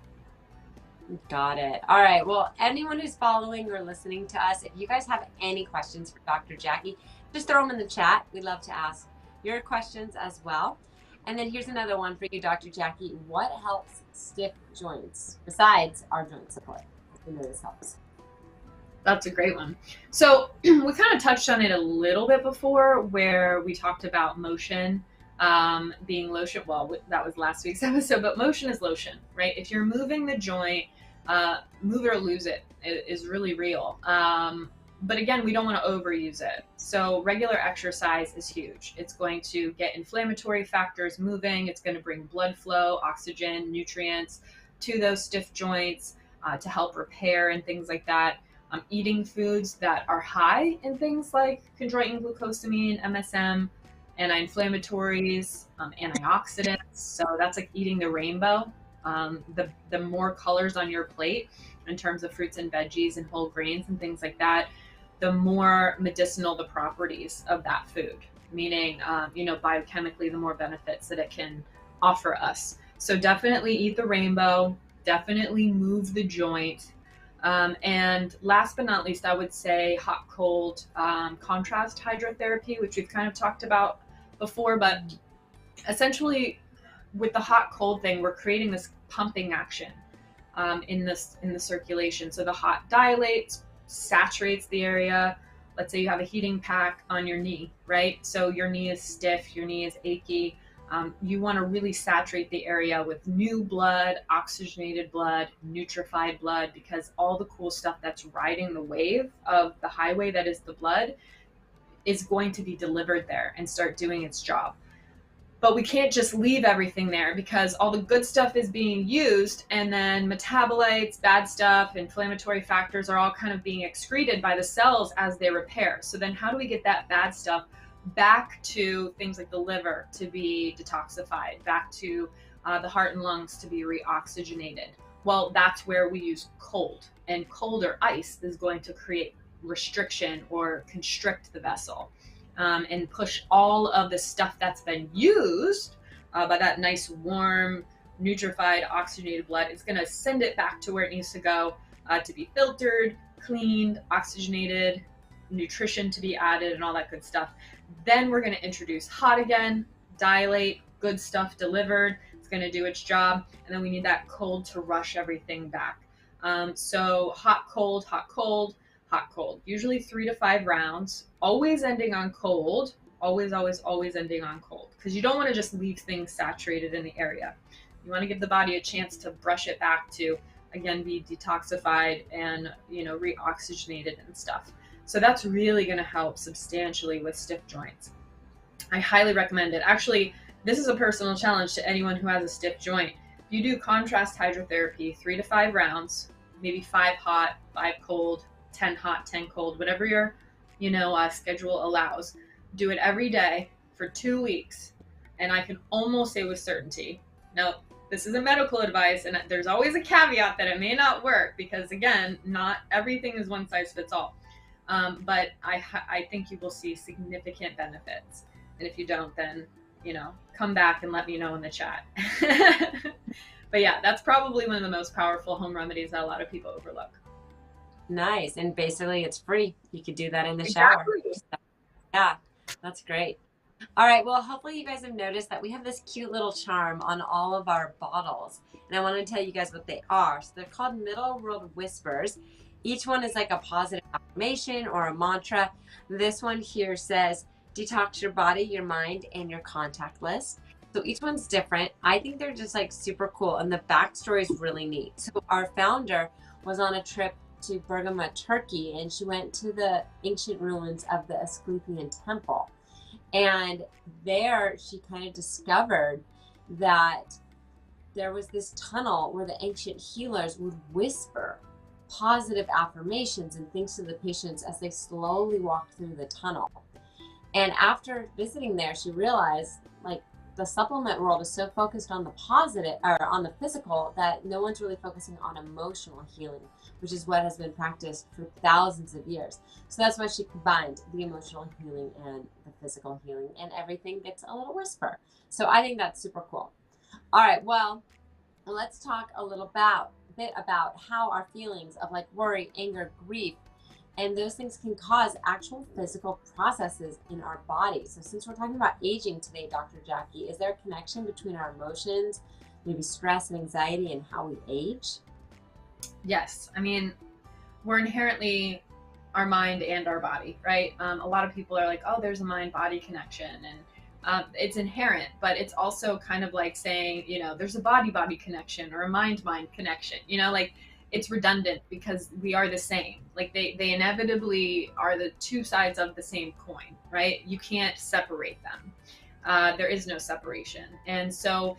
Got it. All right. Well, anyone who's following or listening to us, if you guys have any questions for Dr. Jacquie, just throw them in the chat. We'd love to ask your questions as well. And then here's another one for you, Dr. Jacquie. What helps stiff joints besides our joint support? I know this helps. That's a great one. So we kind of touched on it a little bit before, where we talked about motion being lotion. Well, that was last week's episode, but motion is lotion, right? If you're moving the joint, move it or lose it is really real. But again, we don't want to overuse it. So regular exercise is huge. It's going to get inflammatory factors moving. It's going to bring blood flow, oxygen, nutrients to those stiff joints to help repair and things like that. Eating foods that are high in things like chondroitin, glucosamine, MSM, anti-inflammatories, antioxidants. So that's like eating the rainbow. The more colors on your plate in terms of fruits and veggies and whole grains and things like that, the more medicinal the properties of that food, meaning, biochemically, the more benefits that it can offer us. So definitely eat the rainbow, definitely move the joint. And last but not least, I would say hot, cold, contrast hydrotherapy, which we've kind of talked about before, but essentially with the hot, cold thing, we're creating this pumping action in the circulation. So the hot dilates, saturates the area. Let's say you have a heating pack on your knee, right? So your knee is stiff, your knee is achy. You want to really saturate the area with new blood, oxygenated blood, nutrified blood, because all the cool stuff that's riding the wave of the highway that is the blood is going to be delivered there and start doing its job. But we can't just leave everything there, because all the good stuff is being used, and then metabolites, bad stuff, inflammatory factors are all kind of being excreted by the cells as they repair. So then how do we get that bad stuff back to things like the liver to be detoxified, back to the heart and lungs to be reoxygenated? Well, that's where we use cold, and cold or ice is going to create restriction or constrict the vessel and push all of the stuff that's been used by that nice, warm, nutrified, oxygenated blood. It's going to send it back to where it needs to go to be filtered, cleaned, oxygenated, nutrition to be added, and all that good stuff. Then we're going to introduce hot again, dilate, good stuff delivered. It's going to do its job. And then we need that cold to rush everything back. So hot, cold, hot, cold, hot, cold. Usually 3 to 5 rounds, always ending on cold. Always, always, always ending on cold. Because you don't want to just leave things saturated in the area. You want to give the body a chance to brush it back to, again, be detoxified and, reoxygenated and stuff. So that's really going to help substantially with stiff joints. I highly recommend it. Actually, this is a personal challenge to anyone who has a stiff joint. If you do contrast hydrotherapy, 3 to 5 rounds, maybe 5 hot, 5 cold, 10 hot, 10 cold, whatever your, schedule allows, do it every day for 2 weeks. And I can almost say with certainty, now, this isn't medical advice, and there's always a caveat that it may not work, because again, not everything is one size fits all. But I think you will see significant benefits. And if you don't, then, come back and let me know in the chat. But yeah, that's probably one of the most powerful home remedies that a lot of people overlook. Nice. And basically it's free. You could do that in the shower. Yeah, that's great. All right. Well, hopefully you guys have noticed that we have this cute little charm on all of our bottles. And I want to tell you guys what they are. So they're called Middle World Whispers. Each one is like a positive affirmation or a mantra. This one here says, detox your body, your mind, and your contact list. So each one's different. I think they're just like super cool, and the backstory is really neat. So our founder was on a trip to Bergama, Turkey, and she went to the ancient ruins of the Asclepian temple. And there she kind of discovered that there was this tunnel where the ancient healers would whisper positive affirmations and things to the patients as they slowly walked through the tunnel. And after visiting there, she realized like the supplement world is so focused on the positive or on the physical that no one's really focusing on emotional healing, which is what has been practiced for thousands of years. So that's why she combined the emotional healing and the physical healing, and everything gets a little whisper. So I think that's super cool. All right, well, let's talk a little bit about how our feelings of like worry, anger, grief, and those things can cause actual physical processes in our body. So since we're talking about aging today, Dr. Jacquie, is there a connection between our emotions, maybe stress and anxiety, and how we age? Yes. I mean, we're inherently our mind and our body, right? A lot of people are like, oh, there's a mind-body connection, and it's inherent, but it's also kind of like saying, you know, there's a body-body connection or a mind-mind connection, you know, like it's redundant because we are the same. Like they inevitably are the two sides of the same coin, right? You can't separate them. There is no separation. And so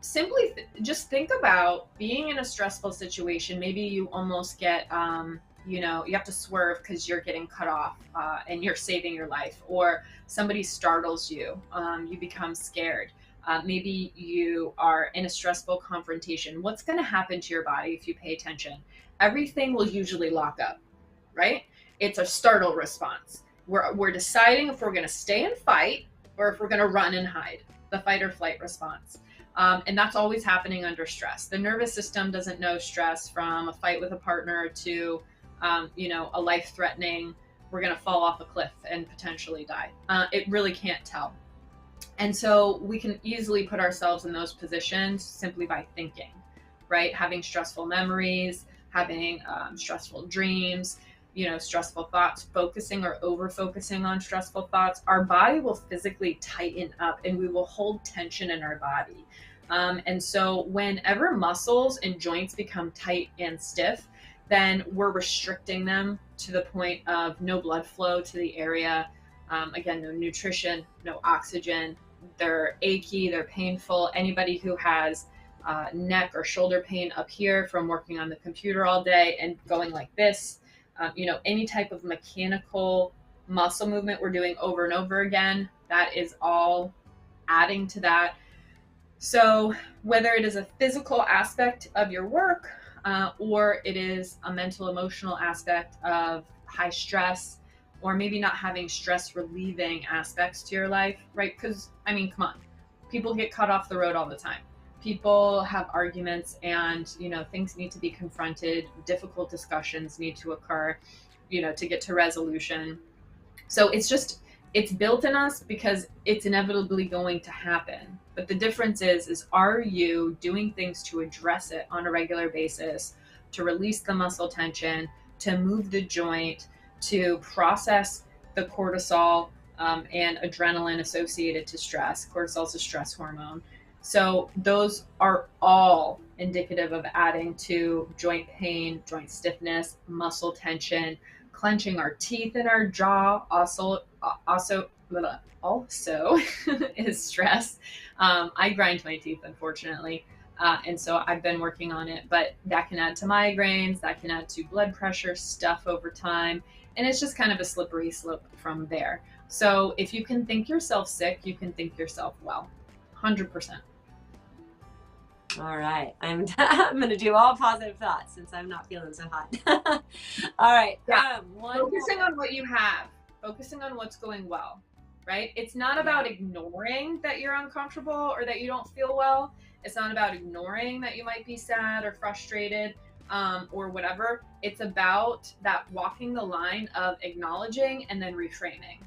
simply just think about being in a stressful situation. Maybe you almost get, you know, you have to swerve because you're getting cut off and you're saving your life, or somebody startles you, you become scared. Maybe you are in a stressful confrontation. What's going to happen to your body if you pay attention? Everything will usually lock up, right? It's a startle response. We're deciding if we're going to stay and fight or if we're going to run and hide, the fight or flight response. And that's always happening under stress. The nervous system doesn't know stress from a fight with a partner to, you know, a life-threatening, we're going to fall off a cliff and potentially die. It really can't tell. And so we can easily put ourselves in those positions simply by thinking, right? Having stressful memories, having stressful dreams, you know, stressful thoughts, focusing or over-focusing on stressful thoughts. Our body will physically tighten up and we will hold tension in our body. And so whenever muscles and joints become tight and stiff, then we're restricting them to the point of no blood flow to the area. Again, no nutrition, no oxygen. They're achy, they're painful. Anybody who has neck or shoulder pain up here from working on the computer all day and going like this, you know, any type of mechanical muscle movement we're doing over and over again, that is all adding to that. So whether it is a physical aspect of your work or it is a mental, emotional aspect of high stress, or maybe not having stress relieving aspects to your life, right? Because, I mean, come on, people get cut off the road all the time. People have arguments and, you know, things need to be confronted. Difficult discussions need to occur, you know, to get to resolution. So it's built in us because it's inevitably going to happen. But the difference is are you doing things to address it on a regular basis, to release the muscle tension, to move the joint, to process the cortisol and adrenaline associated to stress. Cortisol is a stress hormone. So those are all indicative of adding to joint pain, joint stiffness, muscle tension, clenching our teeth in our jaw also is stress. I grind my teeth, unfortunately. And so I've been working on it, but that can add to migraines, that can add to blood pressure stuff over time. And it's just kind of a slippery slope from there. So if you can think yourself sick, you can think yourself well, 100%. All right. I'm going to do all positive thoughts since I'm not feeling so hot. All right. Yeah. Focusing on what you have, focusing on what's going well, right? It's not about ignoring that you're uncomfortable or that you don't feel well. It's not about ignoring that you might be sad or frustrated or whatever. It's about that walking the line of acknowledging and then reframing.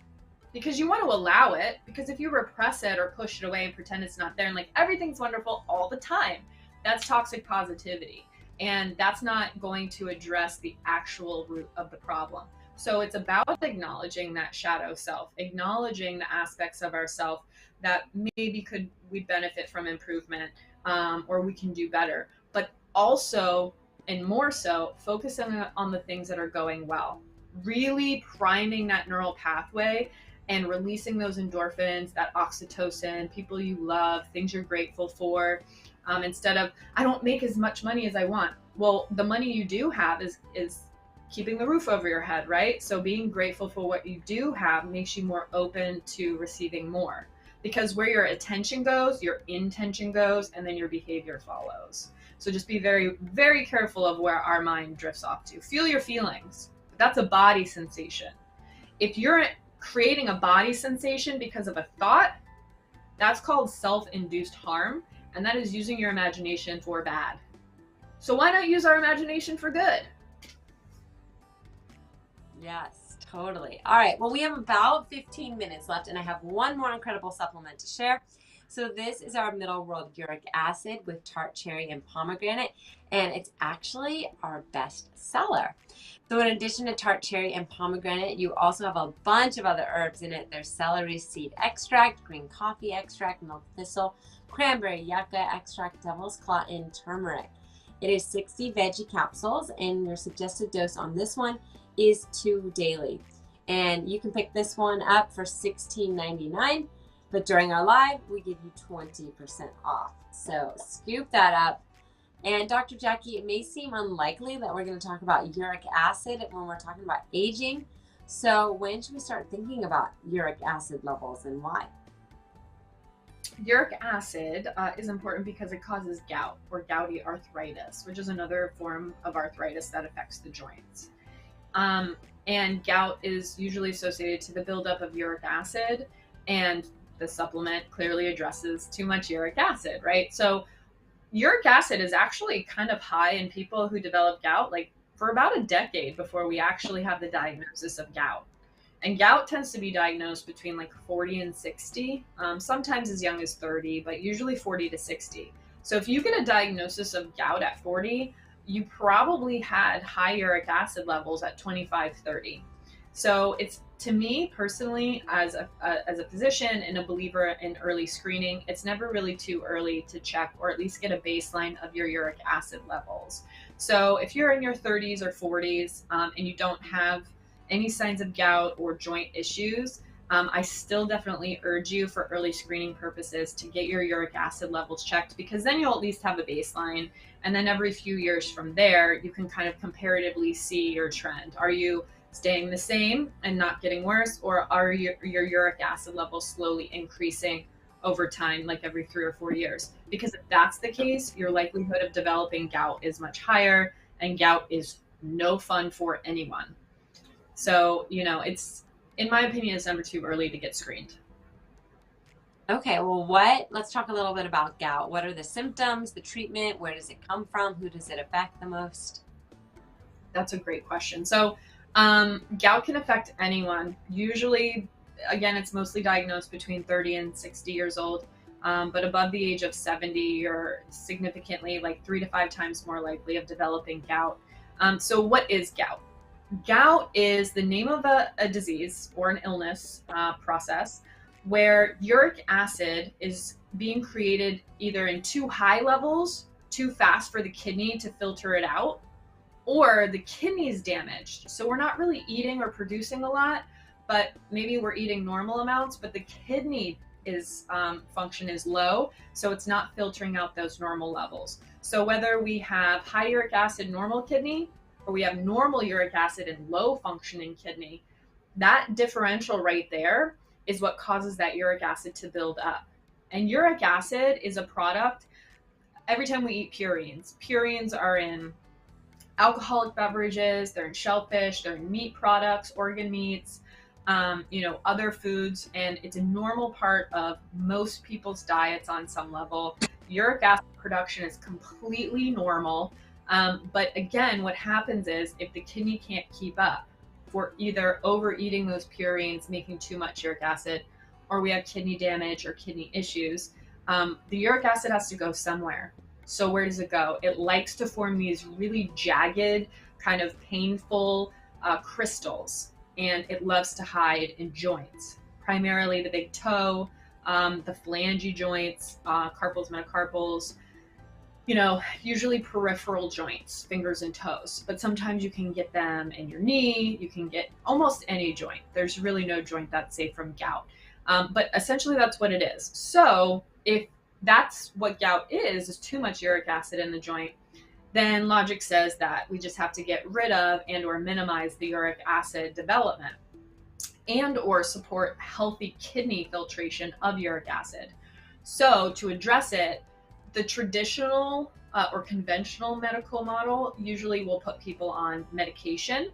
Because you want to allow it, because if you repress it or push it away and pretend it's not there and like everything's wonderful all the time, that's toxic positivity. And that's not going to address the actual root of the problem. So it's about acknowledging that shadow self, acknowledging the aspects of ourself that maybe we benefit from improvement, or we can do better, but also, and more so, focusing on the things that are going well, really priming that neural pathway and releasing those endorphins, that oxytocin, people you love, things you're grateful for, instead of, I don't make as much money as I want. Well, the money you do have is keeping the roof over your head, right? So being grateful for what you do have makes you more open to receiving more, because where your attention goes, your intention goes, and then your behavior follows. So just be very, very careful of where our mind drifts off to. Feel your feelings. That's a body sensation. If you're creating a body sensation because of a thought, that's called self-induced harm, and that is using your imagination for bad. So why not use our imagination for good? Yes, totally. All right. Well, we have about 15 minutes left, and I have one more incredible supplement to share. So this is our Middle World Uric Acid with Tart, Cherry, and Pomegranate, and it's actually our best seller. So in addition to Tart, Cherry, and Pomegranate, you also have a bunch of other herbs in it. There's celery seed extract, green coffee extract, milk thistle, cranberry, yucca extract, devil's claw, and turmeric. It is 60 veggie capsules, and your suggested dose on this one is 2 daily. And you can pick this one up for $16.99, but during our live, we give you 20% off. So scoop that up. And Dr. Jacquie, it may seem unlikely that we're going to talk about uric acid when we're talking about aging. So when should we start thinking about uric acid levels and why? Uric acid is important because it causes gout or gouty arthritis, which is another form of arthritis that affects the joints. And gout is usually associated to the buildup of uric acid, and the supplement clearly addresses too much uric acid, right? So uric acid is actually kind of high in people who develop gout, like for about a decade before we actually have the diagnosis of gout. And gout tends to be diagnosed between like 40 and 60, sometimes as young as 30, but usually 40 to 60. So if you get a diagnosis of gout at 40, you probably had high uric acid levels at 25, 30. So it's, to me personally, as a physician and a believer in early screening, it's never really too early to check or at least get a baseline of your uric acid levels. So if you're in your 30s or 40s and you don't have any signs of gout or joint issues, I still definitely urge you for early screening purposes to get your uric acid levels checked, because then you'll at least have a baseline. And then every few years from there, you can kind of comparatively see your trend. Are you staying the same and not getting worse, or are your uric acid levels slowly increasing over time, like every 3 or 4 years? Because if that's the case, your likelihood of developing gout is much higher, and gout is no fun for anyone. So, you know, it's, in my opinion, it's never too early to get screened. Okay, well, let's talk a little bit about gout. What are the symptoms, the treatment, where does it come from, who does it affect the most? That's a great question. So gout can affect anyone. Usually, again, it's mostly diagnosed between 30 and 60 years old. But above the age of 70, you're significantly, like 3 to 5 times more likely of developing gout. So what is gout? Gout is the name of a disease or an illness process where uric acid is being created either in too high levels, too fast for the kidney to filter it out, or the kidney is damaged. So we're not really eating or producing a lot, but maybe we're eating normal amounts, but the kidney is function is low, so it's not filtering out those normal levels. So whether we have high uric acid normal kidney, or we have normal uric acid and low functioning kidney, that differential right there is what causes that uric acid to build up. And uric acid is a product, every time we eat purines. Purines are in alcoholic beverages, they're in shellfish, they're in meat products, organ meats, other foods, and it's a normal part of most people's diets on some level. Uric acid production is completely normal. But again, what happens is if the kidney can't keep up, for either overeating those purines, making too much uric acid, or we have kidney damage or kidney issues, the uric acid has to go somewhere. So where does it go? It likes to form these really jagged, kind of painful crystals, and it loves to hide in joints, primarily the big toe, the phalange joints, carpals, metacarpals, usually peripheral joints, fingers and toes, but sometimes you can get them in your knee, you can get almost any joint. There's really no joint that's safe from gout. But essentially that's what it is. So if that's what gout is too much uric acid in the joint, then logic says that we just have to get rid of and or minimize the uric acid development and or support healthy kidney filtration of uric acid. So to address it, the traditional or conventional medical model usually will put people on medication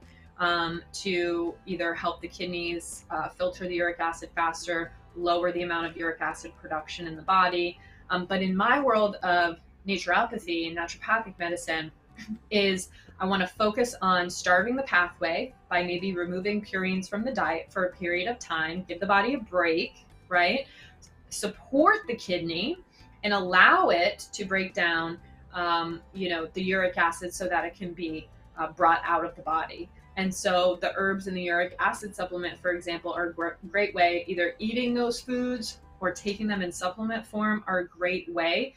to either help the kidneys filter the uric acid faster, lower the amount of uric acid production in the body. But in my world of naturopathy and naturopathic medicine is I want to focus on starving the pathway by maybe removing purines from the diet for a period of time, give the body a break, right? Support the kidney and allow it to break down, the uric acid so that it can be brought out of the body. And so the herbs in the uric acid supplement, for example, are a great way. Either eating those foods or taking them in supplement form are a great way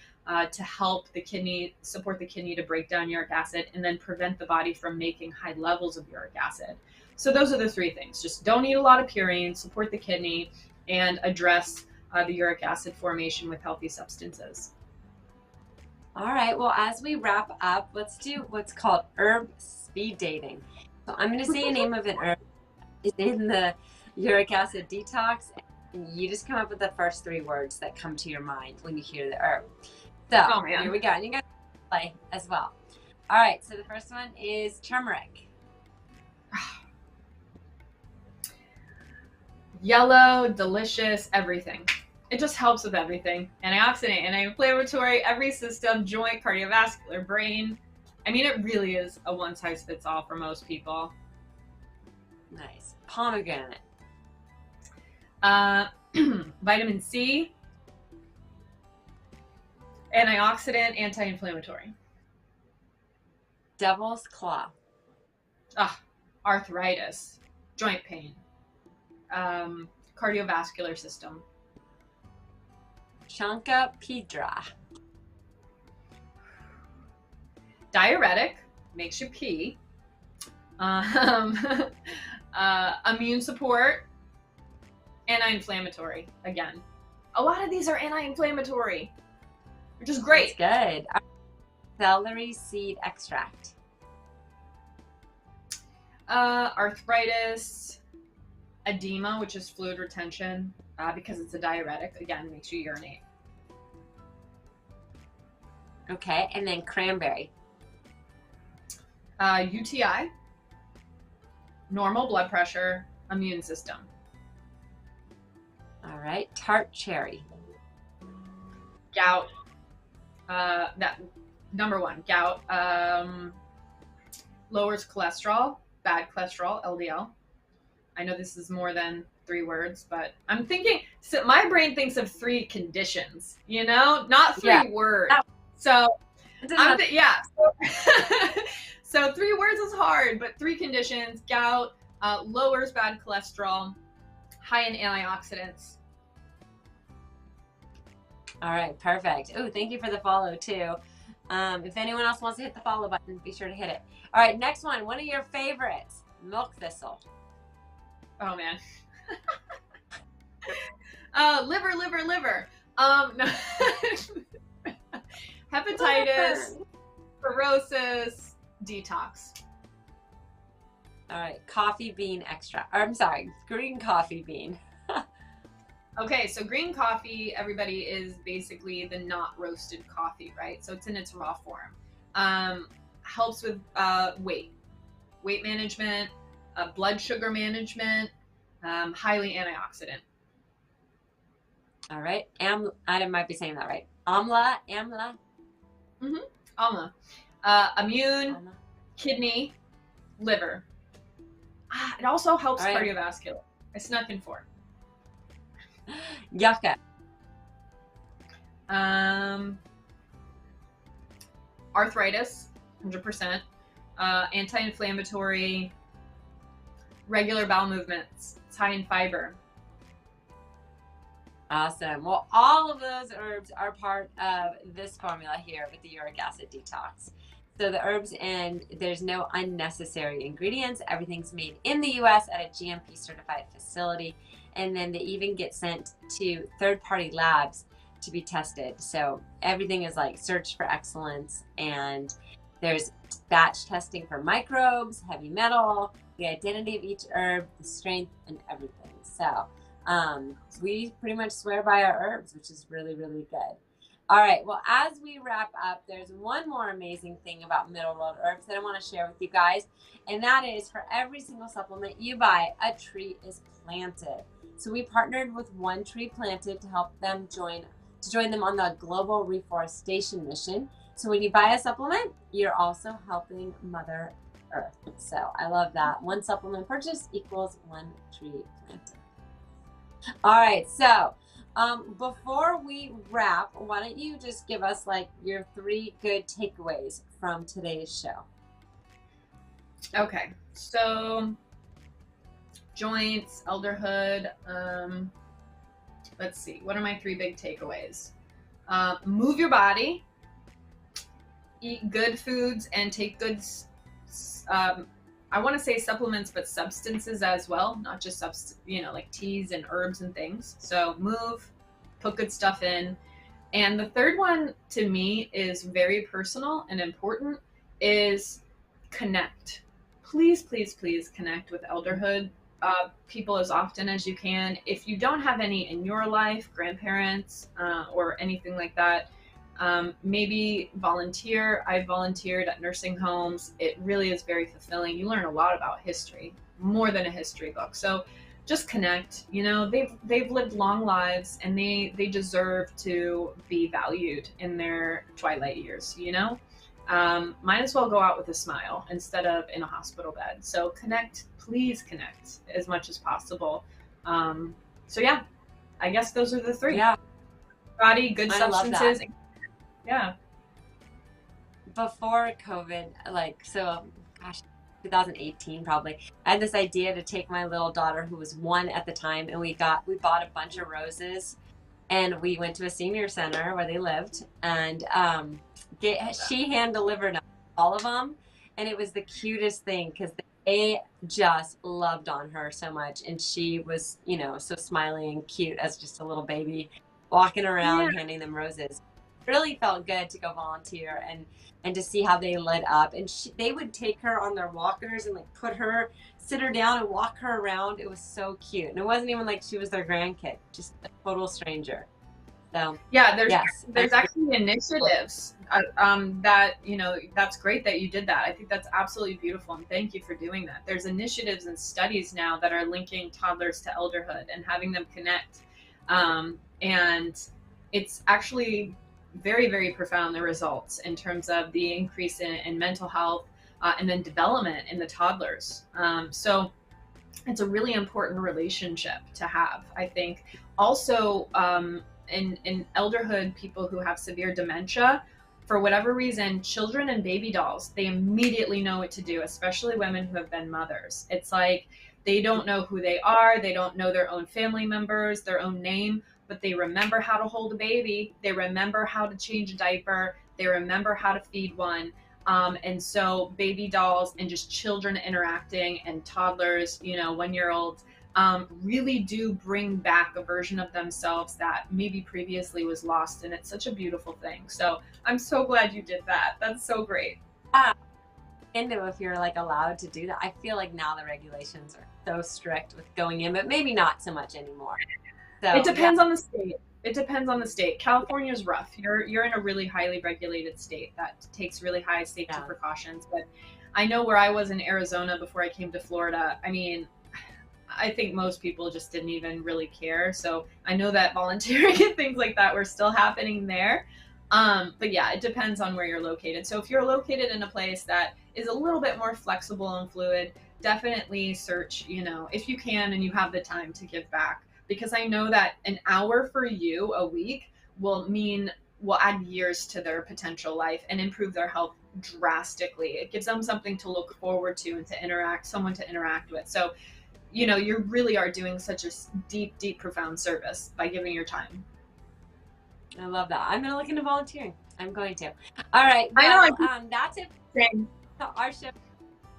to help the kidney, support the kidney to break down uric acid and then prevent the body from making high levels of uric acid. So those are the three things. Just don't eat a lot of purines, support the kidney, and address the uric acid formation with healthy substances. All right, well, as we wrap up, let's do what's called herb speed dating. So I'm going to say a name of an herb is in the uric acid detox, and you just come up with the first three words that come to your mind when you hear the herb. So here we go, and you guys play as well. All right, so the first one is turmeric. Yellow, delicious, everything. It just helps with everything. Antioxidant, anti-inflammatory, every system, joint, cardiovascular, brain. I mean, it really is a one-size-fits-all for most people. Nice. Pomegranate. Vitamin C, antioxidant, anti-inflammatory. Devil's claw. Arthritis, joint pain, cardiovascular system. Chanca pedra. Diuretic, makes you pee. Immune support, anti-inflammatory. Again, a lot of these are anti-inflammatory, which is great. That's good. Celery seed extract. Arthritis, edema, which is fluid retention, because it's a diuretic. Again, makes you urinate. Okay, and then cranberry. UTI, normal blood pressure, immune system. All right, tart cherry. Gout. That number one, gout lowers cholesterol, bad cholesterol, LDL. I know this is more than 3 words, but I'm thinking, so my brain thinks of 3 conditions, not 3 words. So, so 3 words is hard, but 3 conditions: gout, lowers bad cholesterol, high in antioxidants. All right, perfect. Oh, thank you for the follow too. If anyone else wants to hit the follow button, be sure to hit it. All right, next one of your favorites, milk thistle. Oh man. Liver. No. Hepatitis, cirrhosis, detox. All right, coffee bean extract. I'm sorry, green coffee bean. Okay, so green coffee, everybody, is basically the not roasted coffee, right? So it's in its raw form. Helps with weight management, blood sugar management, highly antioxidant. All right, I might be saying that right. Amla. Amla. Immune, kidney, liver. It also helps cardiovascular. I snuck in 4. Yucca. Arthritis, 100%. Anti-inflammatory, regular bowel movements. It's high in fiber. Awesome. Well, all of those herbs are part of this formula here with the uric acid detox. So the herbs, and there's no unnecessary ingredients. Everything's made in the US at a GMP certified facility. And then they even get sent to third-party labs to be tested. So everything is like search for excellence, and there's batch testing for microbes, heavy metal, the identity of each herb, the strength, and everything. So we pretty much swear by our herbs, which is really, really good. All right, well, as we wrap up, there's one more amazing thing about Middle World Herbs that I want to share with you guys, and that is for every single supplement you buy, a tree is planted. So we partnered with One Tree Planted to help them join them on the global reforestation mission. So when you buy a supplement, you're also helping Mother Earth. So I love that. One supplement purchase equals one tree planted. All right, so before we wrap, why don't you just give us like your 3 good takeaways from today's show? Okay, so joints, elderhood. Let's see, what are my 3 big takeaways? Move your body, eat good foods, and take good, I want to say supplements, but substances as well, not just like teas and herbs and things. So move, put good stuff in. And the third one to me is very personal and important, is connect. Please, please, please connect with Elderhood people as often as you can. If you don't have any in your life, grandparents or anything like that, maybe volunteer. I've volunteered at nursing homes. It really is very fulfilling. You learn a lot about history, more than a history book. So just connect. You know, they've lived long lives, and they deserve to be valued in their twilight years, you know? Might as well go out with a smile instead of in a hospital bed. So connect, please connect as much as possible. So yeah, I guess those are the 3. Yeah. Body, good substances. Yeah. Before COVID, like, so gosh, 2018 probably, I had this idea to take my little daughter, who was 1 at the time, and we bought a bunch of roses, and we went to a senior center where they lived, and she hand delivered all of them, and it was the cutest thing because they just loved on her so much, and she was, you know, so smiley and cute as just a little baby walking around handing them roses. Really felt good to go volunteer and to see how they lit up, and they would take her on their walkers and like sit her down and walk her around. It was so cute, and it wasn't even like she was their grandkid, just a total stranger. So yeah, there's actually initiatives that, you know, that's great that you did that. I think that's absolutely beautiful, and thank you for doing that. There's initiatives and studies now that are linking toddlers to elderhood and having them connect, and it's actually very, very profound, the results in terms of the increase in mental health and then development in the toddlers. So it's a really important relationship to have, I think. Also, in elderhood, people who have severe dementia, for whatever reason, children and baby dolls, they immediately know what to do, especially women who have been mothers. It's like they don't know who they are. They don't know their own family members, their own name, but they remember how to hold a baby. They remember how to change a diaper. They remember how to feed one. And so baby dolls and just children interacting and toddlers, you know, 1-year-olds, really do bring back a version of themselves that maybe previously was lost. And it's such a beautiful thing. So I'm so glad you did that. That's so great. Into if you're like allowed to do that. I feel like now the regulations are so strict with going in, but maybe not so much anymore. So, it depends on the state. It depends on the state. California's rough. You're in a really highly regulated state that takes really high safety precautions. But I know where I was in Arizona before I came to Florida. I mean, I think most people just didn't even really care. So I know that volunteering and things like that were still happening there. But yeah, it depends on where you're located. So if you're located in a place that is a little bit more flexible and fluid, definitely search, you know, if you can and you have the time to give back. Because I know that an hour for you a week will mean will add years to their potential life and improve their health drastically. It gives them something to look forward to and someone to interact with. So, you really are doing such a deep, profound service by giving your time. I love that. I'm going to look into volunteering. I'm going to. All right. I Well, know. That's it Same. for our show.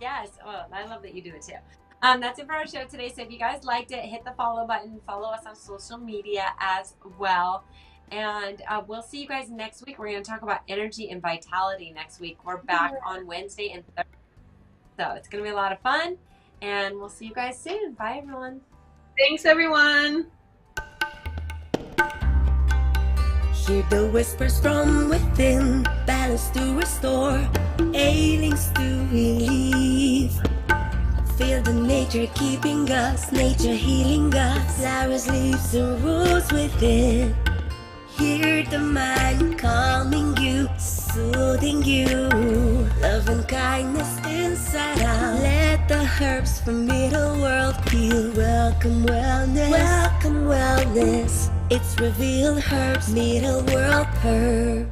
Yes. Oh, I love that you do it too. That's it for our show today. So if you guys liked it, hit the follow button. Follow us on social media as well. And we'll see you guys next week. We're going to talk about energy and vitality next week. We're back on Wednesday and Thursday. So it's going to be a lot of fun. And we'll see you guys soon. Bye, everyone. Thanks, everyone. Hear the whispers from within, balance to restore, ailings to relieve. Feel the nature keeping us, nature healing us, flowers, leaves, and roots within. Hear the mind calming you, soothing you, love and kindness inside out. Let the herbs from Middle World heal. Welcome wellness, welcome wellness. It's revealed herbs, Middle World herbs.